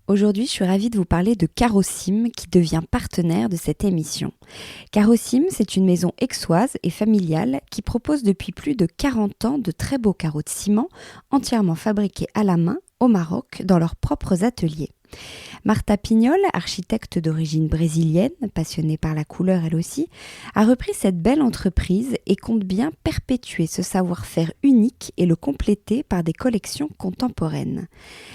Aujourd'hui, je suis ravie de vous parler de Carrosim qui devient partenaire de cette émission. Carrosim, c'est une maison aixoise et familiale qui propose depuis plus de 40 ans de très beaux carreaux de ciment entièrement fabriqués à la main au Maroc dans leurs propres ateliers. Martha Pignol, architecte d'origine brésilienne, passionnée par la couleur elle aussi, a repris cette belle entreprise et compte bien perpétuer ce savoir-faire unique et le compléter par des collections contemporaines.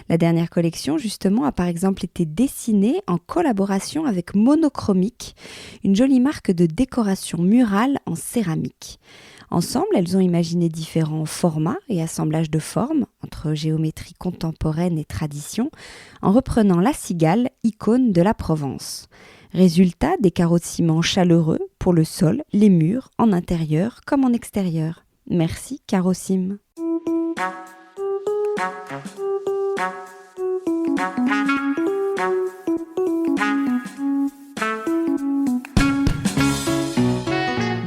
La dernière collection, justement, a par exemple été dessinée en collaboration avec Monochromique, une jolie marque de décoration murale en céramique. Ensemble, elles ont imaginé différents formats et assemblages de formes, entre géométrie contemporaine et tradition, en reprenant la cigale, icône de la Provence. Résultat, des carreaux de ciment chaleureux pour le sol, les murs, en intérieur comme en extérieur. Merci Carrosim.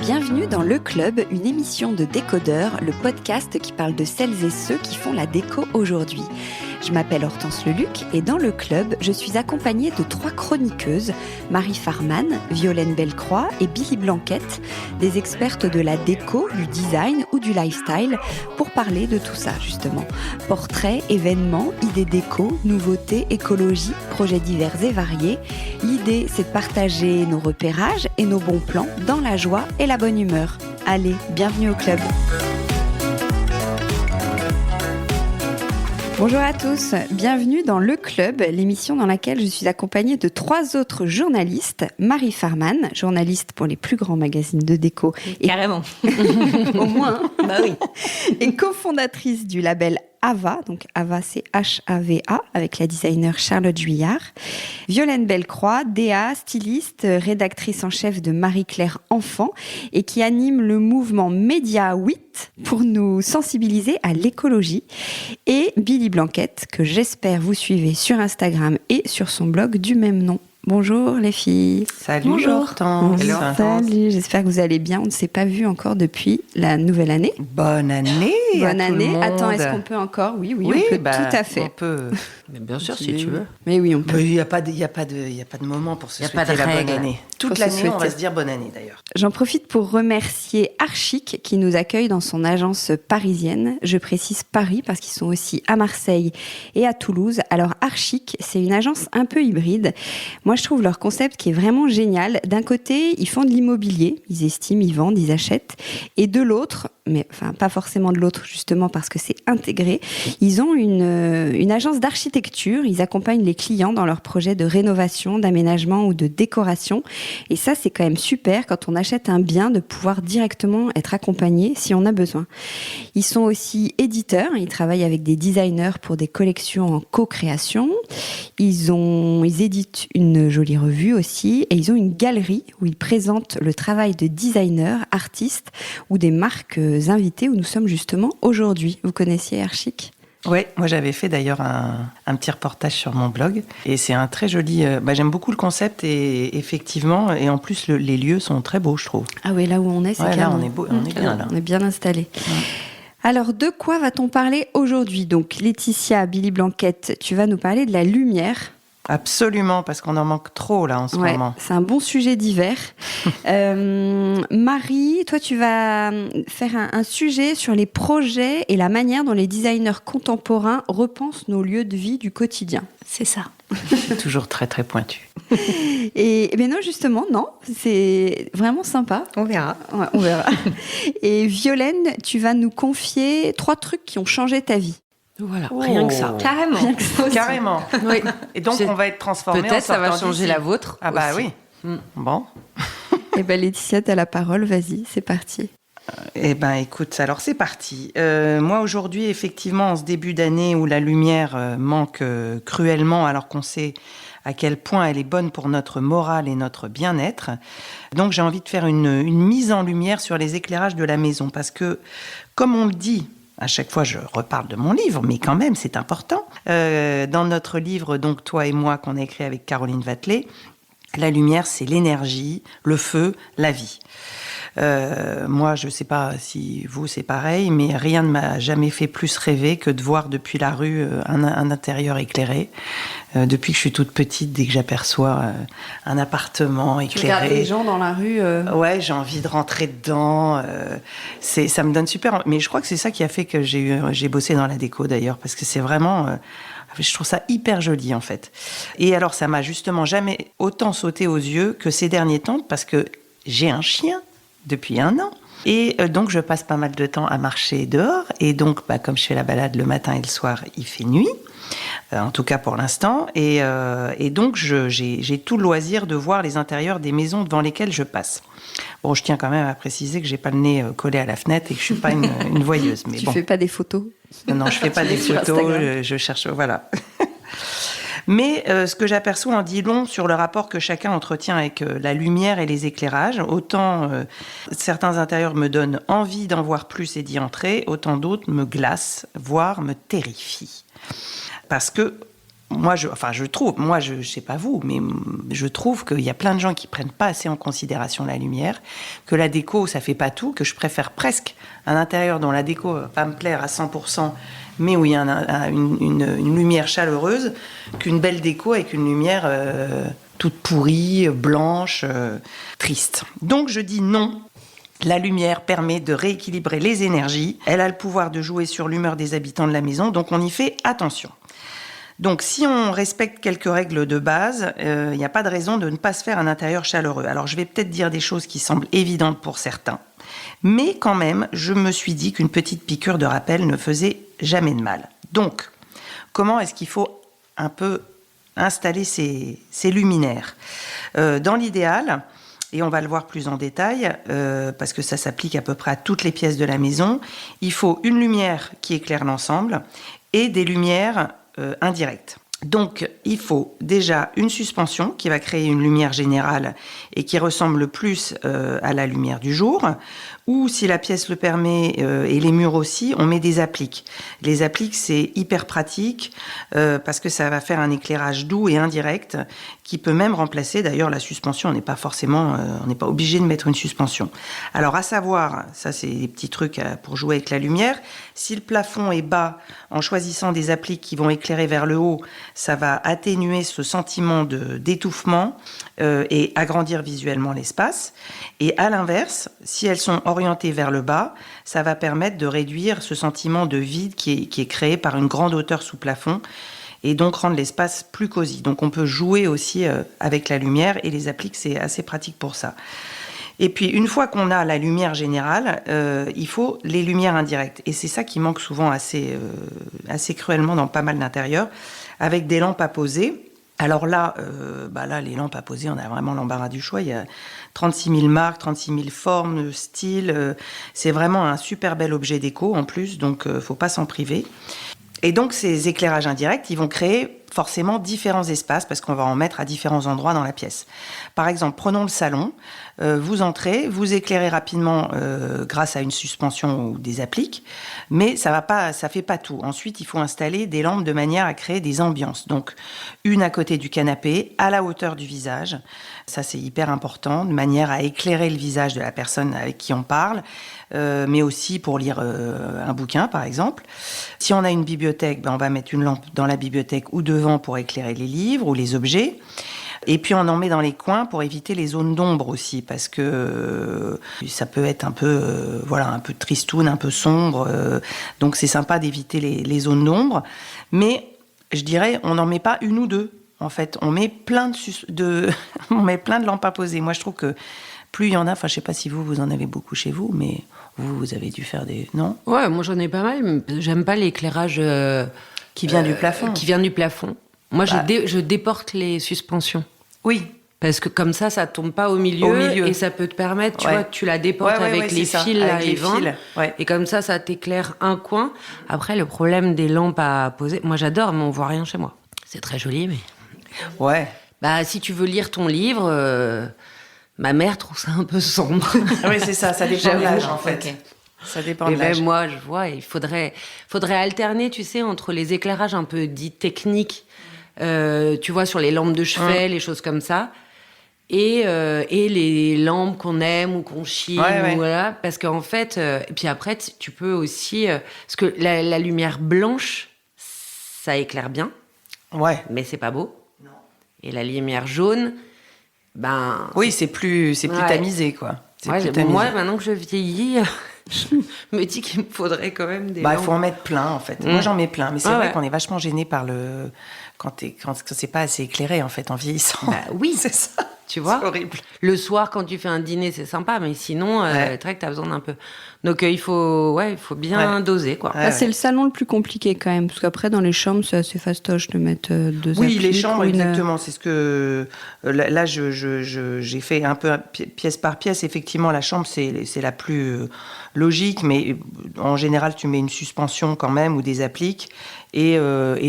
Bienvenue dans Le Club, une émission de décodeurs, le podcast qui parle de celles et ceux qui font la déco aujourd'hui. Je m'appelle Hortense Leluc et dans Le Club, je suis accompagnée de 3 chroniqueuses, Marie Farman, Violaine Bellecroix et Billy Blanquette, des expertes de la déco, du design ou du lifestyle, pour parler de tout ça justement. Portraits, événements, idées déco, nouveautés, écologie, projets divers et variés. L'idée, c'est de partager nos repérages et nos bons plans dans la joie et la bonne humeur. Allez, bienvenue au club. Bonjour à tous, bienvenue dans Le Club, l'émission dans laquelle je suis accompagnée de 3 autres journalistes. Marie Farman, journaliste pour les plus grands magazines de déco. Carrément. Au moins. Bah oui. Et cofondatrice du label Ava, donc Ava c'est H-A-V-A, avec la designer Charlotte Juillard. Violaine Bellecroix, DA, styliste, rédactrice en chef de Marie-Claire Enfant et qui anime le mouvement Média 8 pour nous sensibiliser à l'écologie. Et Billy Blanquette, que j'espère vous suivez sur Instagram et sur son blog du même nom. Bonjour les filles. Salut. Bonjour. Hortense. Salut, j'espère que vous allez bien. On ne s'est pas vu encore depuis la nouvelle année. Bonne année. Bonne à tout le année. monde. Attends, est-ce qu'on peut encore ? Oui, on peut tout à fait. On peut. Mais bien sûr, si tu veux. Mais oui, on peut. Il n'y a pas de moment pour se Y a pas souhaiter de la bonne règle. année. Toute Pour se l'année, on souhaiter. va se dire bonne année d'ailleurs. J'en profite pour remercier Archic qui nous accueille dans son agence parisienne. Je précise Paris parce qu'ils sont aussi à Marseille et à Toulouse. Alors Archic, c'est une agence un peu hybride. Moi, je trouve leur concept qui est vraiment génial. D'un côté, ils font de l'immobilier. Ils estiment, ils vendent, ils achètent. Et de l'autre, mais enfin pas forcément de l'autre justement parce que c'est intégré, ils ont une agence d'architecture. Ils accompagnent les clients dans leurs projets de rénovation, d'aménagement ou de décoration. Et ça, c'est quand même super quand on achète un bien de pouvoir directement être accompagné si on a besoin. Ils sont aussi éditeurs. Ils travaillent avec des designers pour des collections en co-création. Ils éditent une jolie revue aussi et ils ont une galerie où ils présentent le travail de designers, artistes ou des marques invitées où nous sommes justement aujourd'hui. Vous connaissiez Archic ? Oui, moi j'avais fait d'ailleurs un petit reportage sur mon blog et c'est un très joli. J'aime beaucoup le concept et effectivement, et en plus les lieux sont très beaux, je trouve. Ah oui, là où on est, c'est Ouais, là canon. on est beau, on est bien là. On est bien installé. Alors, de quoi va-t-on parler aujourd'hui ? Donc, Laetitia, Billy Blanquette, tu vas nous parler de la lumière. Absolument, parce qu'on en manque trop là en ce moment. C'est un bon sujet d'hiver. Marie, toi, tu vas faire un sujet sur les projets et la manière dont les designers contemporains repensent nos lieux de vie du quotidien. C'est ça. C'est toujours très très pointu. Et non, justement, non, c'est vraiment sympa. On verra. Ouais, on verra. Et Violaine, tu vas nous confier 3 trucs qui ont changé ta vie. Voilà, Oh. rien que ça. Carrément. Carrément. Oui. Et donc on va être transformés. Peut-être ça va changer la vôtre. Ah bah aussi. oui. Bon. Eh ben Laetitia, t'as la parole, vas-y, c'est parti. Eh ben, écoute, alors c'est parti. Moi, aujourd'hui, effectivement, en ce début d'année où la lumière manque cruellement, alors qu'on sait à quel point elle est bonne pour notre morale et notre bien-être, donc j'ai envie de faire une mise en lumière sur les éclairages de la maison. Parce que, comme on le dit, à chaque fois je reparle de mon livre, mais quand même, c'est important. Dans notre livre, donc, Toi et moi, qu'on a écrit avec Caroline Vatelet, La lumière, c'est l'énergie, le feu, la vie. Moi, je ne sais pas si vous, c'est pareil, mais rien ne m'a jamais fait plus rêver que de voir depuis la rue un intérieur éclairé. Depuis que je suis toute petite, dès que j'aperçois un appartement éclairé... Tu regardes les gens dans la rue Ouais, j'ai envie de rentrer dedans. Ça me donne super... Mais je crois que c'est ça qui a fait que j'ai bossé dans la déco, d'ailleurs, parce que c'est vraiment... je trouve ça hyper joli, en fait. Et alors, ça m'a justement jamais autant sauté aux yeux que ces derniers temps, parce que j'ai un chien depuis 1 an. Et donc, je passe pas mal de temps à marcher dehors. Et donc, comme je fais la balade le matin et le soir, il fait nuit. En tout cas pour l'instant. Et donc, j'ai tout le loisir de voir les intérieurs des maisons devant lesquelles je passe. Bon, je tiens quand même à préciser que j'ai pas le nez collé à la fenêtre et que je suis pas une voyeuse. Mais tu bon. fais pas des photos? Non, je fais pas des photos. Je cherche... Voilà. Mais ce que j'aperçois en dit long sur le rapport que chacun entretient avec la lumière et les éclairages. Autant certains intérieurs me donnent envie d'en voir plus et d'y entrer, autant d'autres me glacent, voire me terrifient. Parce que je trouve, je sais pas vous, mais je trouve qu'il y a plein de gens qui prennent pas assez en considération la lumière, que la déco, ça fait pas tout, que je préfère presque un intérieur dont la déco va pas me plaire à 100%, mais où il y a une lumière chaleureuse, qu'une belle déco avec une lumière toute pourrie, blanche, triste. Donc je dis non. La lumière permet de rééquilibrer les énergies. Elle a le pouvoir de jouer sur l'humeur des habitants de la maison, donc on y fait attention. Donc si on respecte quelques règles de base, il n'y a pas de raison de ne pas se faire un intérieur chaleureux. Alors je vais peut-être dire des choses qui semblent évidentes pour certains, mais quand même, je me suis dit qu'une petite piqûre de rappel ne faisait jamais de mal. Donc, comment est-ce qu'il faut un peu installer ces luminaires ? Dans l'idéal, et on va le voir plus en détail, parce que ça s'applique à peu près à toutes les pièces de la maison, il faut une lumière qui éclaire l'ensemble et des lumières indirectes. Donc, il faut déjà une suspension qui va créer une lumière générale et qui ressemble plus à la lumière du jour. Ou, si la pièce le permet, et les murs aussi, on met des appliques. Les appliques, c'est hyper pratique parce que ça va faire un éclairage doux et indirect qui peut même remplacer, d'ailleurs, la suspension. On n'est pas obligé de mettre une suspension. Alors, à savoir, ça c'est des petits trucs pour jouer avec la lumière. Si le plafond est bas, en choisissant des appliques qui vont éclairer vers le haut, ça va atténuer ce sentiment d'étouffement et agrandir visuellement l'espace. Et à l'inverse, si elles sont orientées vers le bas, ça va permettre de réduire ce sentiment de vide qui est créé par une grande hauteur sous plafond et donc rendre l'espace plus cosy. Donc on peut jouer aussi avec la lumière et les appliques, c'est assez pratique pour ça. Et puis, une fois qu'on a la lumière générale, il faut les lumières indirectes. Et c'est ça qui manque souvent assez cruellement dans pas mal d'intérieurs, avec des lampes à poser. Alors là, les lampes à poser, on a vraiment l'embarras du choix. Il y a 36 000 marques, 36 000 formes, styles. C'est vraiment un super bel objet déco en plus, donc faut pas s'en priver. Et donc, ces éclairages indirects, ils vont créer forcément différents espaces parce qu'on va en mettre à différents endroits dans la pièce. Par exemple, prenons le salon. Vous entrez, vous éclairez rapidement grâce à une suspension ou des appliques, mais ça fait pas tout. Ensuite, il faut installer des lampes de manière à créer des ambiances. Donc, une à côté du canapé, à la hauteur du visage. Ça, c'est hyper important, de manière à éclairer le visage de la personne avec qui on parle, mais aussi pour lire un bouquin, par exemple. Si on a une bibliothèque, on va mettre une lampe dans la bibliothèque ou devant pour éclairer les livres ou les objets. Et puis on en met dans les coins pour éviter les zones d'ombre aussi, parce que ça peut être un peu tristoun, un peu sombre. Donc c'est sympa d'éviter les zones d'ombre. Mais je dirais, on n'en met pas une ou deux. En fait, on met plein de lampes à poser. Moi, je trouve que plus il y en a, je sais pas si vous en avez beaucoup chez vous, mais vous avez dû faire des... Non ? Ouais, moi j'en ai pas mal. J'aime pas l'éclairage... qui vient du plafond. Qui vient du plafond. Moi, je déporte les suspensions. Oui. Parce que comme ça tombe pas au milieu. Et ça peut te permettre, tu vois, tu la déportes avec les fils, avec les fils. Ouais. Et comme ça t'éclaire un coin. Après, le problème des lampes à poser, moi j'adore, mais on voit rien chez moi. C'est très joli, mais... Ouais. Si tu veux lire ton livre, ma mère trouve ça un peu sombre. Oui, c'est ça dépend de l'âge, en fait. Okay. Ça dépend de l'âge. Et moi, je vois, il faudrait alterner, tu sais, entre les éclairages un peu dits techniques, tu vois, sur les lampes de chevet, les choses comme ça, et les lampes qu'on aime ou qu'on chie, Ouais. voilà, parce qu'en fait, et puis après, tu peux aussi, parce que la lumière blanche, ça éclaire bien, Ouais. mais c'est pas beau. Non. Et la lumière jaune, ben. Oui, c'est plus Ouais. tamisé, quoi. C'est Ouais, plus bon, tamisé. moi, maintenant que je vieillis, je me dis qu'il me faudrait quand même des Bah, il lampes. faut en mettre plein, en fait. Moi, j'en mets plein. Mais c'est Ah vrai ouais. qu'on est vachement gêné par le... Quand c'est pas assez éclairé, en fait, en vieillissant. Bah oui, C'est ça. tu vois. C'est horrible. Le soir, quand tu fais un dîner, c'est sympa, mais sinon, Ouais. c'est vrai que t'as besoin d'un peu. Donc, il faut bien doser, quoi. Ouais. C'est le salon le plus compliqué quand même, parce qu'après dans les chambres c'est assez fastoche de mettre deux Oui, appliques les chambres, ou une- exactement. C'est ce que là, j'ai fait un peu pièce par pièce. Effectivement, la chambre, c'est la plus logique, mais en général, tu mets une suspension quand même ou des appliques et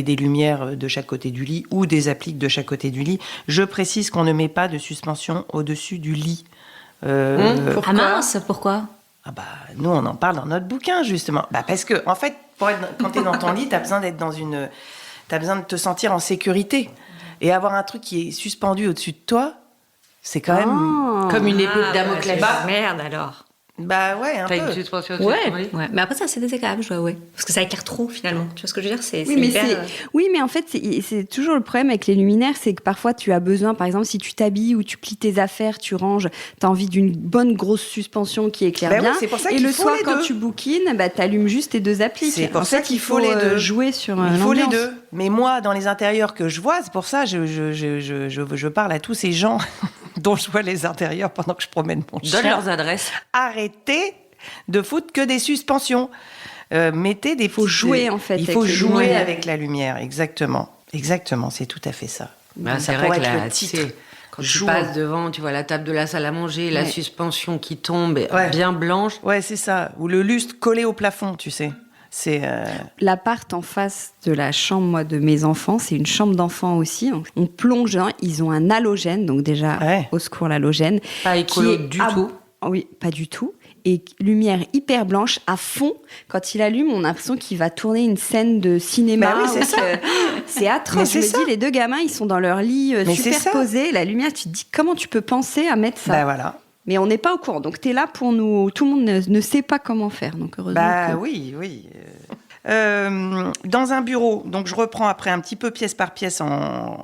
des lumières de chaque côté du lit ou des appliques de chaque côté du lit. Je précise qu'on ne met pas de suspension au-dessus du lit. Pourquoi Ah mince, pourquoi? Ah bah, nous, on en parle dans notre bouquin, justement. Bah, parce que, en fait, quand tu es dans ton lit, tu as besoin d'être t'as besoin de te sentir en sécurité. Et avoir un truc qui est suspendu au-dessus de toi, c'est quand même... Comme une épée de Damoclès. Merde alors. Bah ouais, un T'as une peu. suspension au-dessus de ton lit ? Ouais. Mais après, ça, c'est désagréable, je dois avouer. Parce que ça éclaire trop, finalement. Tu vois ce que je veux dire? C'est Oui, mais hyper, oui, mais en fait, c'est toujours le problème avec les luminaires, c'est que parfois tu as besoin, par exemple, si tu t'habilles ou tu plies tes affaires, tu ranges, tu as envie d'une bonne grosse suspension qui éclaire Bah oui, bien. c'est pour ça et qu'il le faut soir, les quand deux. tu bouquines, bah, tu allumes juste tes deux appliques. C'est pour en ça fait, qu'il faut les deux. jouer sur Il faut les l'ambiance. deux. Mais moi, dans les intérieurs que je vois, c'est pour ça je parle à tous ces gens dont je vois les intérieurs pendant que je promène mon chien. Donne leurs adresses. Arrêtez de foutre que des suspensions. Mettez des... faut jouer, en fait, Il avec faut les jouer lumières. avec la lumière, exactement. Exactement, c'est tout à fait ça. Bah, c'est Ça vrai pourrait que être là, le tu titre. sais, quand tu Joue. passes devant, tu vois la table de la salle à manger, la Ouais. suspension qui tombe, Ouais. bien blanche. Ouais, c'est ça. Ou le lustre collé au plafond, tu sais. C'est... L'appart en face de la chambre, moi, de mes enfants, c'est une chambre d'enfants aussi. Donc, on plonge dedans, ils ont un halogène, donc déjà, Ouais. au secours l'halogène. Pas écolo qui est du tout. Oui, pas du tout. Et lumière hyper blanche à fond. Quand il allume, on a l'impression qu'il va tourner une scène de cinéma. Bah oui, c'est ou ça. C'est atroce. Mais Je c'est me ça. dis, les deux gamins, ils sont dans leur lit Mais c'est ça. superposés. La lumière, tu te dis, comment tu peux penser à mettre ça Bah voilà. Mais on n'est pas au courant. Donc, tu es là pour nous. Tout le monde ne sait pas comment faire. Donc, heureusement. Bah que- oui. Dans un bureau, donc je reprends après un petit peu pièce par pièce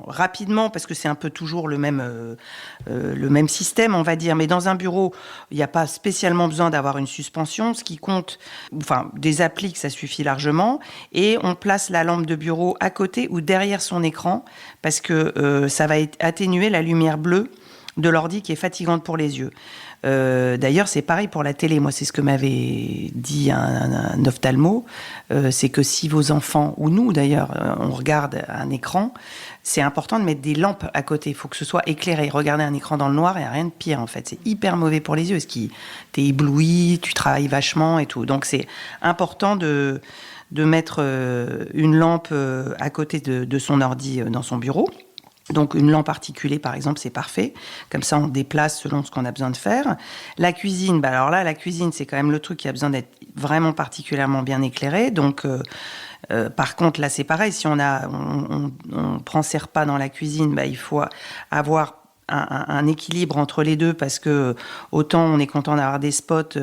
rapidement parce que c'est un peu toujours le même système, on va dire. Mais dans un bureau, il n'y a pas spécialement besoin d'avoir une suspension. Ce qui compte, enfin des appliques, ça suffit largement. Et on place la lampe de bureau à côté ou derrière son écran parce que ça va atténuer la lumière bleue de l'ordi qui est fatigante pour les yeux. D'ailleurs, c'est pareil pour la télé. Moi, c'est ce que m'avait dit un ophtalmo. C'est que si vos enfants, ou nous d'ailleurs, on regarde un écran, c'est important de mettre des lampes à côté. Il faut que ce soit éclairé. Regarder un écran dans le noir, il n'y a rien de pire en fait. C'est hyper mauvais pour les yeux. Parce que t'es ébloui, tu travailles vachement et tout. Donc, c'est important de mettre une lampe à côté de son ordi dans son bureau. Donc une lampe articulée, par exemple, c'est parfait. Comme ça, on déplace selon ce qu'on a besoin de faire. La cuisine, bah alors là, la cuisine, c'est quand même le truc qui a besoin d'être vraiment particulièrement bien éclairé. Donc, par contre, là, c'est pareil. Si on prend ses repas dans la cuisine, bah, il faut avoir un équilibre entre les deux parce que autant on est content d'avoir des spots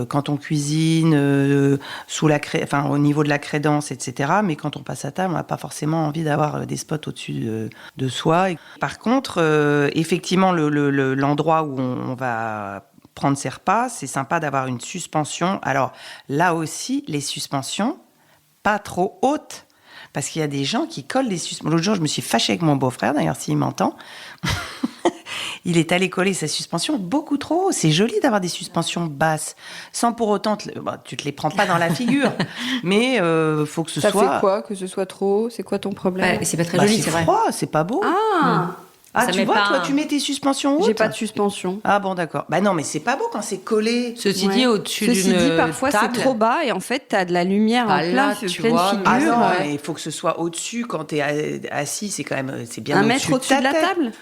quand on cuisine au niveau de la crédence, etc. Mais quand on passe à table, on n'a pas forcément envie d'avoir des spots au-dessus de soi. Par contre, effectivement, l'endroit où on va prendre ses repas, c'est sympa d'avoir une suspension. Alors là aussi, les suspensions, pas trop hautes. Parce qu'il y a des gens qui collent des suspensions. L'autre jour, je me suis fâchée avec mon beau-frère, d'ailleurs, s'il m'entend. Il est allé coller sa suspension beaucoup trop haut. C'est joli d'avoir des suspensions basses, sans pour autant... tu te les prends pas dans la figure, mais faut que ce Ça soit... fait quoi que ce soit trop? C'est quoi ton problème? Ouais, et c'est pas très Bah, joli, c'est c'est vrai. froid, c'est pas beau. Ah, Ah, ça tu met vois, pas toi, un- tu mets tes suspensions hautes. j'ai pas de suspension. Ah bon, d'accord. Bah non, mais c'est pas beau quand c'est collé. Ceci Ouais. dit, au-dessus Ceci d'une dit, parfois table, c'est trop bas et en fait t'as de la lumière Ah, en là, plein, tu pleine vois, figure. Ah non, ouais. mais il faut que ce soit au-dessus quand t'es assis, c'est quand même... C'est bien Un au-dessus mètre au-dessus de la ta tête. table.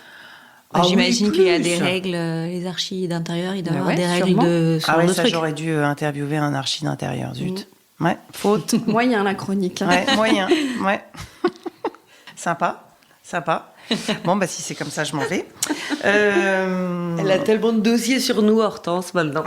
Ah oui, J'imagine qu'il y a plus. des règles, les archis d'intérieur, il doit y Bah avoir ouais, des règles sûrement. de ce Ah genre ouais, de ça trucs. j'aurais dû interviewer un archi d'intérieur, zut. Ouais, faute. Moyen la chronique. Hein. Ouais, moyen, ouais. Sympa. Sympa. Bon, bah si c'est comme ça, je m'en vais. Elle a tellement de dossiers sur nous, Hortense, maintenant.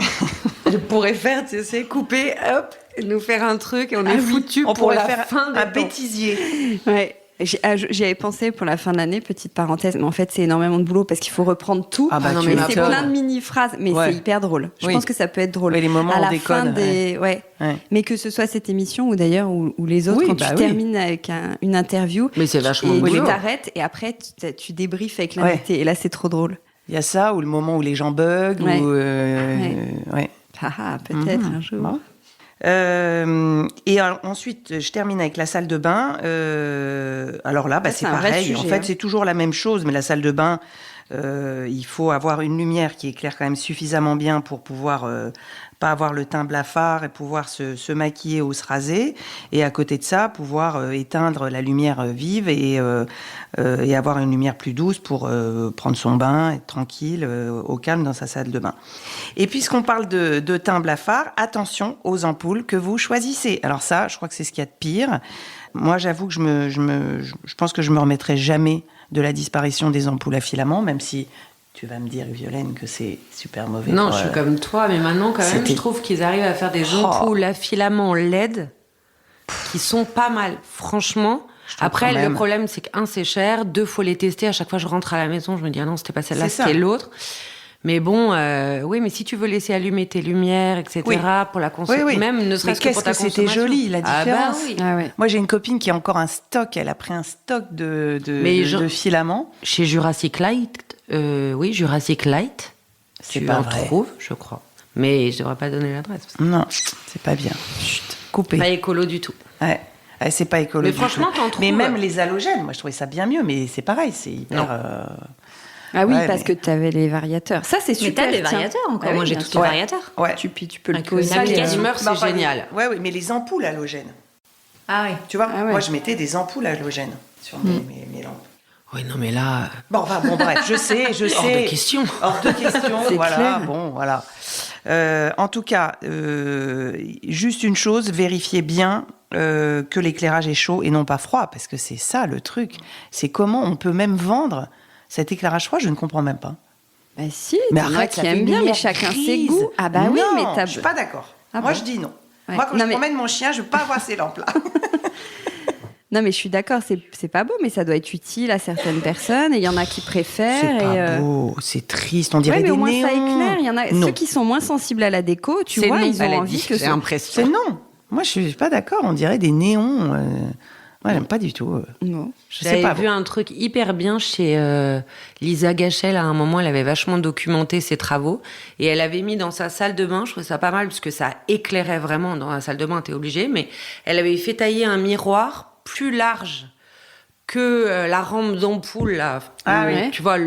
Elle pourrait faire, tu sais, couper, hop, nous faire un truc et on est foutu on pour la faire fin un des temps. bêtisier. Ouais. J'y avais pensé pour la fin de l'année, petite parenthèse, mais en fait c'est énormément de boulot parce qu'il faut reprendre tout. Ah bah, non, tu mais Et m'étonnes. c'est plein de mini-phrases, mais Ouais. c'est hyper drôle. Je Oui. pense que ça peut être drôle. Oui, les moments à où la on déconne, fin des... Ouais. Mais que ce soit cette émission ou d'ailleurs ou les autres, Oui, quand bah tu oui. termines avec une interview Mais c'est vachement et tu boulot. t'arrêtes et après tu débriefes avec l'invité. Et là c'est trop drôle. Il y a ça, ou le moment où les gens bug, Ouais. ou... ouais. Ah, peut-être un jour. Bon. Et ensuite, je termine avec la salle de bain. Alors là, Ça, c'est c'est un vrai pareil. En sujet, fait, hein. c'est toujours la même chose, mais la salle de bain, il faut avoir une lumière qui éclaire quand même suffisamment bien pour pouvoir pas avoir le teint blafard et pouvoir se maquiller ou se raser. Et à côté de ça, pouvoir éteindre la lumière vive et avoir une lumière plus douce pour prendre son bain, être tranquille, au calme dans sa salle de bain. Et puisqu'on parle de teint blafard, attention aux ampoules que vous choisissez. Alors ça, je crois que c'est ce qu'il y a de pire. Moi, j'avoue que je pense que je me remettrai jamais de la disparition des ampoules à filaments, même si tu vas me dire, Violaine, que c'est super mauvais. Non, pour, je suis comme toi, mais maintenant, quand même, c'était- je trouve qu'ils arrivent à faire des ampoules à filaments LED qui sont pas mal. Franchement. trouve Après, quand le même. problème, c'est que, c'est cher. 2, faut les tester. À chaque fois, je rentre à la maison, je me dis, ah non, c'était pas celle-là, C'est ça. c'était l'autre. Mais bon, oui, mais si tu veux laisser allumer tes lumières, etc., Oui. pour la consommation, Oui. même ne Mais serait-ce que qu'est-ce pour ta que c'était consommation. joli, la Ah bah différence. oui. Ah ouais. Moi, j'ai une copine qui a encore un stock. Elle a pris un stock de filaments. Chez Jurassic Light, Jurassic Light, C'est tu pas en vrai. trouves, je crois. Mais je devrais pas donner l'adresse. parce que Non, c'est pas bien. Chut, coupé. c'est pas écolo du tout. Ouais. Ouais, c'est pas écolo. Mais du franchement, tout. t'en trouves. Mais même les halogènes, moi, je trouvais ça bien mieux. Mais c'est pareil, c'est hyper. Non. Ah oui, Ouais, parce mais- que tu avais les variateurs. Ça c'est Mais super. t'as des tiens. variateurs encore. Ah oui, Moi, j'ai bien tous sûr. les variateurs. Ouais. Tu peux le Avec poser. une application. Dimmer, c'est Enfin, génial. Ouais, mais les ampoules halogènes. Ah oui. Tu vois, Ah ouais. moi, je mettais des ampoules halogènes sur mes lampes. Oui, non, mais là, Bon, bref, je sais. hors de question. Hors de question, C'est voilà. clair. Bon, voilà. En tout cas, juste une chose, vérifiez bien que l'éclairage est chaud et non pas froid, parce que c'est ça le truc. C'est comment on peut même vendre cet éclairage froid, je ne comprends même pas. Bah si, Mais t'en as arrête, qui ça fait aiment une bien, mais lumière chacun ses grise. goûts. Ah bah oui, Non, mais t'as... je suis pas d'accord. Ah Moi, bon je dis non. Ouais. Moi, quand Non, je mais- promène mon chien, je veux pas avoir ces lampes-là. Non mais je suis d'accord, c'est pas beau, mais ça doit être utile à certaines personnes, et il y en a qui préfèrent. C'est et, pas beau, c'est triste, on dirait Ouais, mais des au moins néons. ça éclaire. Il y en a Non. ceux qui sont moins sensibles à la déco, tu C'est vois, non, ils elle ont a envie dit, que j'ai ce... l'impression. C'est non. Moi, je suis pas d'accord, on dirait des néons. Moi, j'aime pas du tout. Non. Je sais J'avais pas. vu un truc hyper bien chez Lisa Gachel. À un moment, elle avait vachement documenté ses travaux. Et elle avait mis dans sa salle de bain, je trouvais ça pas mal, parce que ça éclairait vraiment dans la salle de bain, t'es obligé. Mais elle avait fait tailler un miroir plus large que la rampe d'ampoule, là. Ah oui. Tu vois,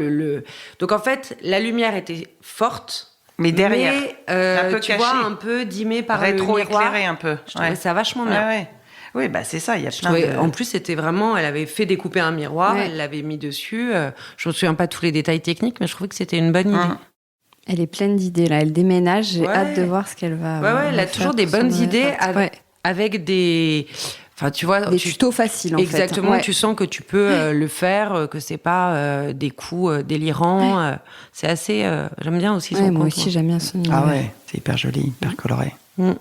Donc en fait, la lumière était forte. Mais derrière, mais, un peu tu caché. vois, un peu dimé par le miroir. rétro-éclairé un peu. Je trouvais ça vachement bien. Ouais. Oui, bah c'est ça, il y a Je plein trouvais- de... En plus, c'était vraiment, elle avait fait découper un miroir, Ouais. elle l'avait mis dessus. Je me souviens pas tous les détails techniques, mais je trouvais que c'était une bonne idée. Elle est pleine d'idées là, elle déménage, j'ai Ouais. hâte de voir ce qu'elle va Ouais, elle a faire toujours des pour son bonnes nouvel idées appart. avec des. Enfin, tu vois, Des tutos faciles en exactement, fait. Ouais. tu sens que tu peux le faire, que c'est pas des coups délirants. C'est assez. J'aime bien aussi son Ouais, moi compte, aussi j'aime bien son Ah univers. ouais, c'est hyper joli, hyper coloré. Mm.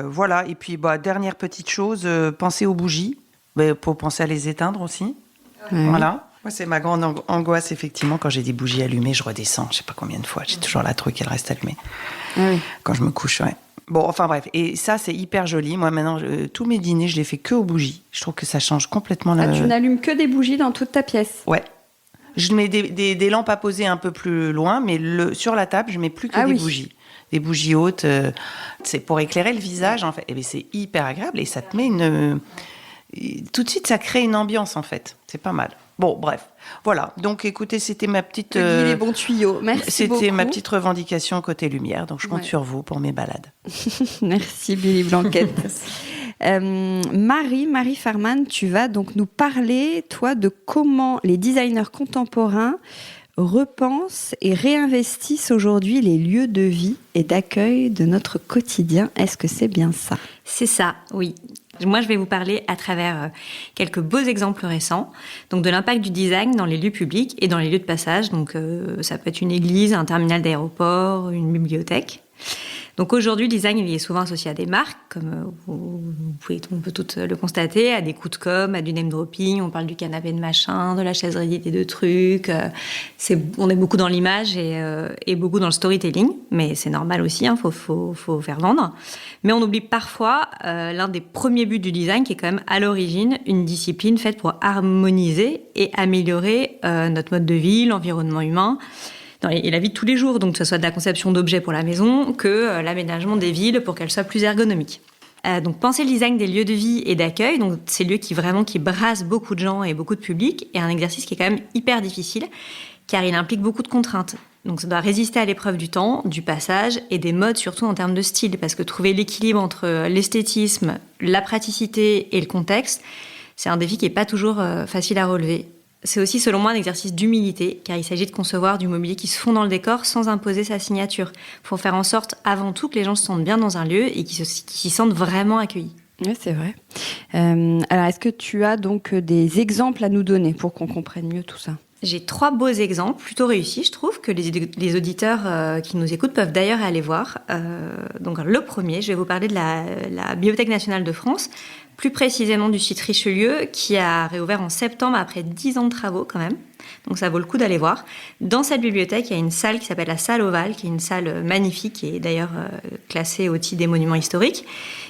Voilà, et puis dernière petite chose, pensez aux bougies, mais pour penser à les éteindre aussi. Ouais. Voilà. Moi, c'est ma grande angoisse, effectivement, quand j'ai des bougies allumées, je redescends, je sais pas combien de fois, j'ai toujours la truc, elle reste allumée. Ah oui. Quand je me couche, ouais. Bon, enfin bref, et ça, c'est hyper joli. Moi, maintenant, tous mes dîners, je les fais que aux bougies. Je trouve que ça change complètement Ah, tu n'allumes que des bougies dans toute ta pièce. Ouais. Je mets des lampes à poser un peu plus loin, mais sur la table, je mets plus que Ah des oui. bougies. Des bougies hautes, c'est pour éclairer le visage, en fait. Et bien, c'est hyper agréable et ça te met tout de suite, ça crée une ambiance, en fait. C'est pas mal. Bon, bref. Voilà. Donc, écoutez, c'était ma petite... Les bons tuyaux. Merci beaucoup. C'était ma petite revendication côté lumière, donc je compte Ouais. sur vous pour mes balades. Merci Billy Blanquette. Marie Farman, tu vas donc nous parler, toi, de comment les designers contemporains repensent et réinvestissent aujourd'hui les lieux de vie et d'accueil de notre quotidien. Est-ce que c'est bien ça ? C'est ça, oui. Moi, je vais vous parler à travers quelques beaux exemples récents, donc de l'impact du design dans les lieux publics et dans les lieux de passage. Donc, ça peut être une église, un terminal d'aéroport, une bibliothèque. Donc aujourd'hui, le design il est souvent associé à des marques, comme on peut toutes le constater, à des coups de com', à du name dropping. On parle du canapé de machin, de la chaise rééditée de trucs. On est beaucoup dans l'image et beaucoup dans le storytelling, mais c'est normal aussi. Faut faire vendre. Mais on oublie parfois l'un des premiers buts du design, qui est quand même à l'origine une discipline faite pour harmoniser et améliorer notre mode de vie, l'environnement humain. Et la vie de tous les jours, donc que ce soit de la conception d'objets pour la maison que l'aménagement des villes pour qu'elles soient plus ergonomiques. Donc penser le design des lieux de vie et d'accueil, donc ces lieux qui brassent beaucoup de gens et beaucoup de public, est un exercice qui est quand même hyper difficile car il implique beaucoup de contraintes. Donc ça doit résister à l'épreuve du temps, du passage et des modes, surtout en termes de style, parce que trouver l'équilibre entre l'esthétisme, la praticité et le contexte, c'est un défi qui n'est pas toujours facile à relever. C'est aussi, selon moi, un exercice d'humilité, car il s'agit de concevoir du mobilier qui se fond dans le décor sans imposer sa signature. Il faut faire en sorte, avant tout, que les gens se sentent bien dans un lieu et qu'ils s'y sentent vraiment accueillis. Oui, c'est vrai. Alors, est-ce que tu as donc des exemples à nous donner pour qu'on comprenne mieux tout ça ? J'ai 3 beaux exemples, plutôt réussis, je trouve, que les auditeurs qui nous écoutent peuvent d'ailleurs aller voir. Donc, le premier, je vais vous parler de la Bibliothèque nationale de France, plus précisément du site Richelieu, qui a réouvert en septembre après 10 ans de travaux quand même. Donc ça vaut le coup d'aller voir. Dans cette bibliothèque, il y a une salle qui s'appelle la salle Ovale, qui est une salle magnifique, qui est d'ailleurs classée au titre des monuments historiques.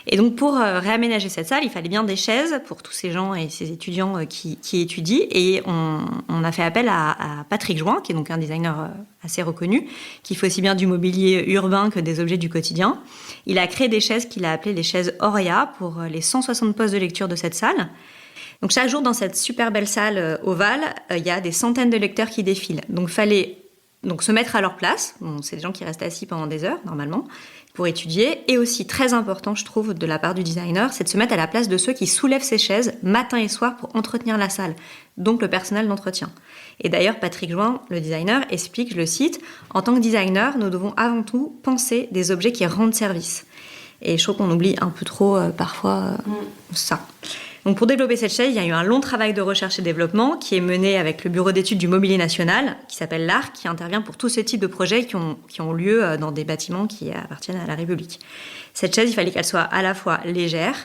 Et donc pour réaménager cette salle, il fallait bien des chaises pour tous ces gens et ces étudiants qui étudient. Et on a fait appel à Patrick Jouin, qui est donc un designer assez reconnu, qui fait aussi bien du mobilier urbain que des objets du quotidien. Il a créé des chaises qu'il a appelées les chaises Auria pour les 160 postes de lecture de cette salle. Donc chaque jour dans cette super belle salle ovale, il y a des centaines de lecteurs qui défilent. Donc il fallait se mettre à leur place. Bon, c'est des gens qui restent assis pendant des heures normalement pour étudier. Et aussi très important, je trouve, de la part du designer, c'est de se mettre à la place de ceux qui soulèvent ces chaises matin et soir pour entretenir la salle. Donc le personnel d'entretien. Et d'ailleurs, Patrick Jouin, le designer, explique, je le cite, « En tant que designer, nous devons avant tout penser des objets qui rendent service. » Et je trouve qu'on oublie un peu trop parfois ça. Donc pour développer cette chaise, il y a eu un long travail de recherche et développement qui est mené avec le bureau d'études du mobilier national, qui s'appelle l'ARC, qui intervient pour tous ces types de projets qui ont lieu dans des bâtiments qui appartiennent à la République. Cette chaise, il fallait qu'elle soit à la fois légère,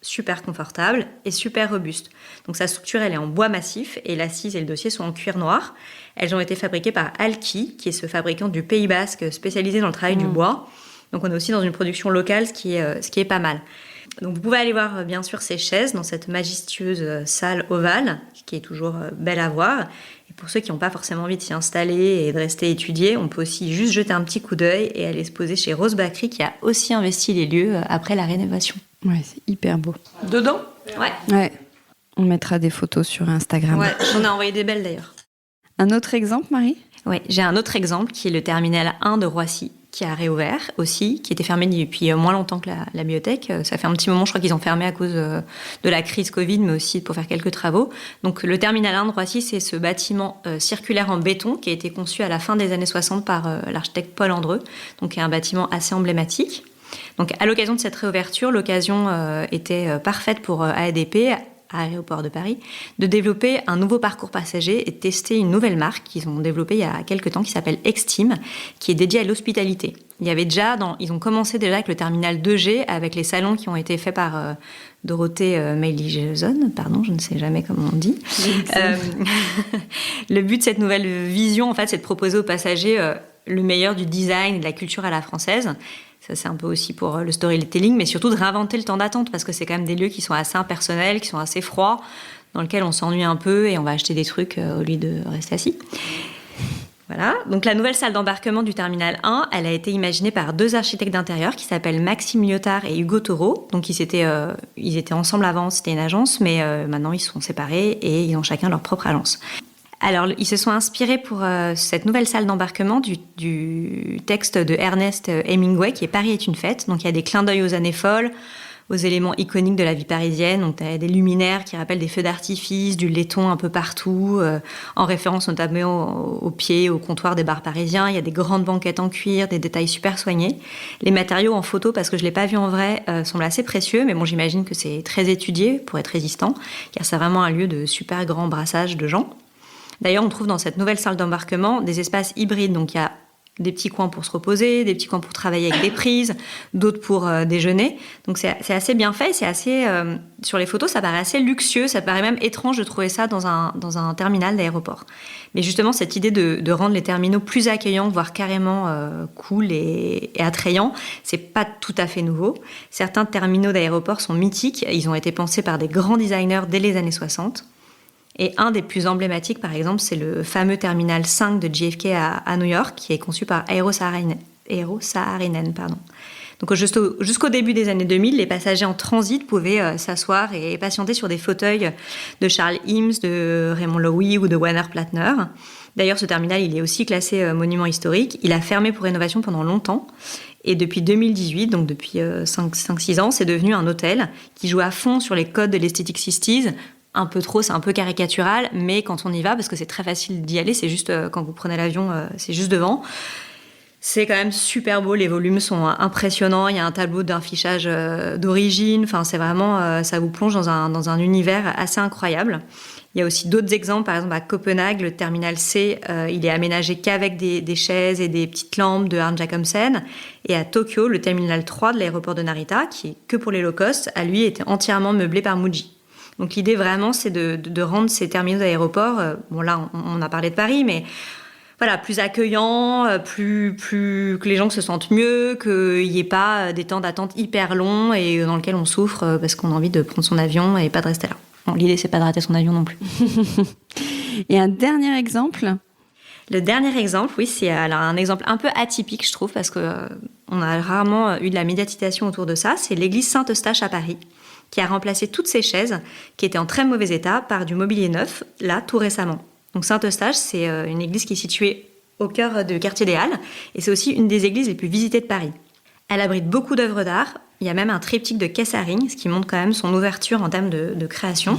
super confortable et super robuste. Donc sa structure, elle est en bois massif et l'assise et le dossier sont en cuir noir. Elles ont été fabriquées par Alki, qui est ce fabricant du Pays Basque spécialisé dans le travail du bois. Donc on est aussi dans une production locale, ce qui est pas mal. Donc vous pouvez aller voir bien sûr ces chaises dans cette majestueuse salle ovale qui est toujours belle à voir. Et pour ceux qui n'ont pas forcément envie de s'y installer et de rester étudier, on peut aussi juste jeter un petit coup d'œil et aller se poser chez Rose Bacri qui a aussi investi les lieux après la rénovation. Ouais, c'est hyper beau. Dedans ? Ouais. On mettra des photos sur Instagram. Ouais, j'en ai envoyé des belles d'ailleurs. Un autre exemple, Marie ? Oui, j'ai un autre exemple qui est le terminal 1 de Roissy, qui a réouvert aussi, qui était fermé depuis moins longtemps que la bibliothèque. Ça fait un petit moment, je crois qu'ils ont fermé à cause de la crise Covid, mais aussi pour faire quelques travaux. Donc le terminal 1 de Roissy, c'est ce bâtiment circulaire en béton qui a été conçu à la fin des années 60 par l'architecte Paul Andreu, donc un bâtiment assez emblématique. Donc à l'occasion de cette réouverture, l'occasion était parfaite pour ADP, à Aéroport de Paris, de développer un nouveau parcours passager et de tester une nouvelle marque qu'ils ont développée il y a quelques temps qui s'appelle Extime, qui est dédiée à l'hospitalité. Ils ont commencé déjà avec le terminal 2G, avec les salons qui ont été faits par Dorothée Meili-Jason, pardon, je ne sais jamais comment on dit. Le but de cette nouvelle vision, en fait, c'est de proposer aux passagers le meilleur du design et de la culture à la française. Ça, c'est un peu aussi pour le storytelling, mais surtout de réinventer le temps d'attente, parce que c'est quand même des lieux qui sont assez impersonnels, qui sont assez froids, dans lesquels on s'ennuie un peu et on va acheter des trucs au lieu de rester assis. Voilà. Donc la nouvelle salle d'embarquement du terminal 1, elle a été imaginée par 2 architectes d'intérieur qui s'appellent Maxime Lyotard et Hugo Taureau. Donc ils étaient ensemble avant, c'était une agence, mais maintenant ils se sont séparés et ils ont chacun leur propre agence. Alors, ils se sont inspirés pour cette nouvelle salle d'embarquement du texte de Ernest Hemingway, qui est Paris est une fête. Donc, il y a des clins d'œil aux années folles. aux éléments iconiques de la vie parisienne. Donc, tu as des luminaires qui rappellent des feux d'artifice, du laiton un peu partout, en référence notamment aux pieds, au comptoir des bars parisiens. Il y a des grandes banquettes en cuir, des détails super soignés. Les matériaux en photo, parce que je ne l'ai pas vu en vrai, semblent assez précieux, mais bon, j'imagine que c'est très étudié pour être résistant, car c'est vraiment un lieu de super grand brassage de gens. D'ailleurs, on trouve dans cette nouvelle salle d'embarquement des espaces hybrides. Donc, il y a des petits coins pour se reposer, des petits coins pour travailler avec des prises, d'autres pour déjeuner. Donc, c'est assez bien fait. C'est assez, sur les photos, ça paraît assez luxueux. Ça paraît même étrange de trouver ça dans un terminal d'aéroport. Mais justement, cette idée de rendre les terminaux plus accueillants, voire carrément cool et attrayants, c'est pas tout à fait nouveau. Certains terminaux d'aéroport sont mythiques. Ils ont été pensés par des grands designers dès les années 60. Et un des plus emblématiques, par exemple, c'est le fameux terminal 5 de JFK à New York, qui est conçu par Eero Saarinen. Donc jusqu'au début des années 2000, les passagers en transit pouvaient s'asseoir et patienter sur des fauteuils de Charles Eames, de Raymond Loewy ou de Werner Platner. D'ailleurs, ce terminal, il est aussi classé monument historique. Il a fermé pour rénovation pendant longtemps. Et depuis 2018, donc depuis 5-6 ans, c'est devenu un hôtel qui joue à fond sur les codes de l'esthétique 60s. Un peu trop, c'est un peu caricatural, mais quand on y va, parce que c'est très facile d'y aller, c'est juste quand vous prenez l'avion, c'est juste devant. C'est quand même super beau, les volumes sont impressionnants, il y a un tableau d'un fichage d'origine, enfin c'est vraiment, ça vous plonge dans un univers assez incroyable. Il y a aussi d'autres exemples, par exemple à Copenhague, le terminal C, il est aménagé qu'avec des chaises et des petites lampes de Arne Jacobsen. Et à Tokyo, le terminal 3 de l'aéroport de Narita, qui est que pour les low cost, a lui été entièrement meublé par Muji. Donc l'idée vraiment, c'est de rendre ces terminaux d'aéroport, bon là on a parlé de Paris, mais voilà, plus accueillants, plus que les gens se sentent mieux, qu'il n'y ait pas des temps d'attente hyper longs et dans lesquels on souffre parce qu'on a envie de prendre son avion et pas de rester là. Bon, l'idée, c'est pas de rater son avion non plus. Et un dernier exemple ? Le dernier exemple, oui, c'est alors un exemple un peu atypique, je trouve, parce qu'on a rarement eu de la médiatisation autour de ça. C'est l'église Saint-Eustache à Paris, qui a remplacé toutes ces chaises qui étaient en très mauvais état par du mobilier neuf, là, tout récemment. Donc Saint-Eustache, c'est une église qui est située au cœur du quartier des Halles, et c'est aussi une des églises les plus visitées de Paris. Elle abrite beaucoup d'œuvres d'art. Il y a même un triptyque de Kesharing, ce qui montre quand même son ouverture en termes de création.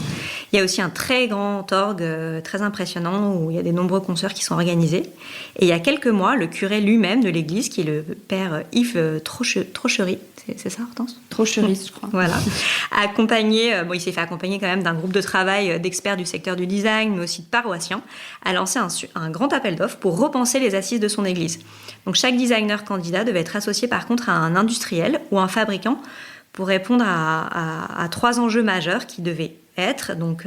Il y a aussi un très grand orgue très impressionnant où il y a des nombreux concerts qui sont organisés. Et il y a quelques mois, le curé lui-même de l'église, qui est le père Yves Trochery, c'est ça, Hortense ? Trochery, je crois. Voilà. Il s'est fait accompagner quand même d'un groupe de travail d'experts du secteur du design, mais aussi de paroissiens, a lancé un grand appel d'offres pour repenser les assises de son église. Donc chaque designer candidat devait être associé par contre à un industriel ou un fabricant pour répondre à 3 enjeux majeurs qui devaient être donc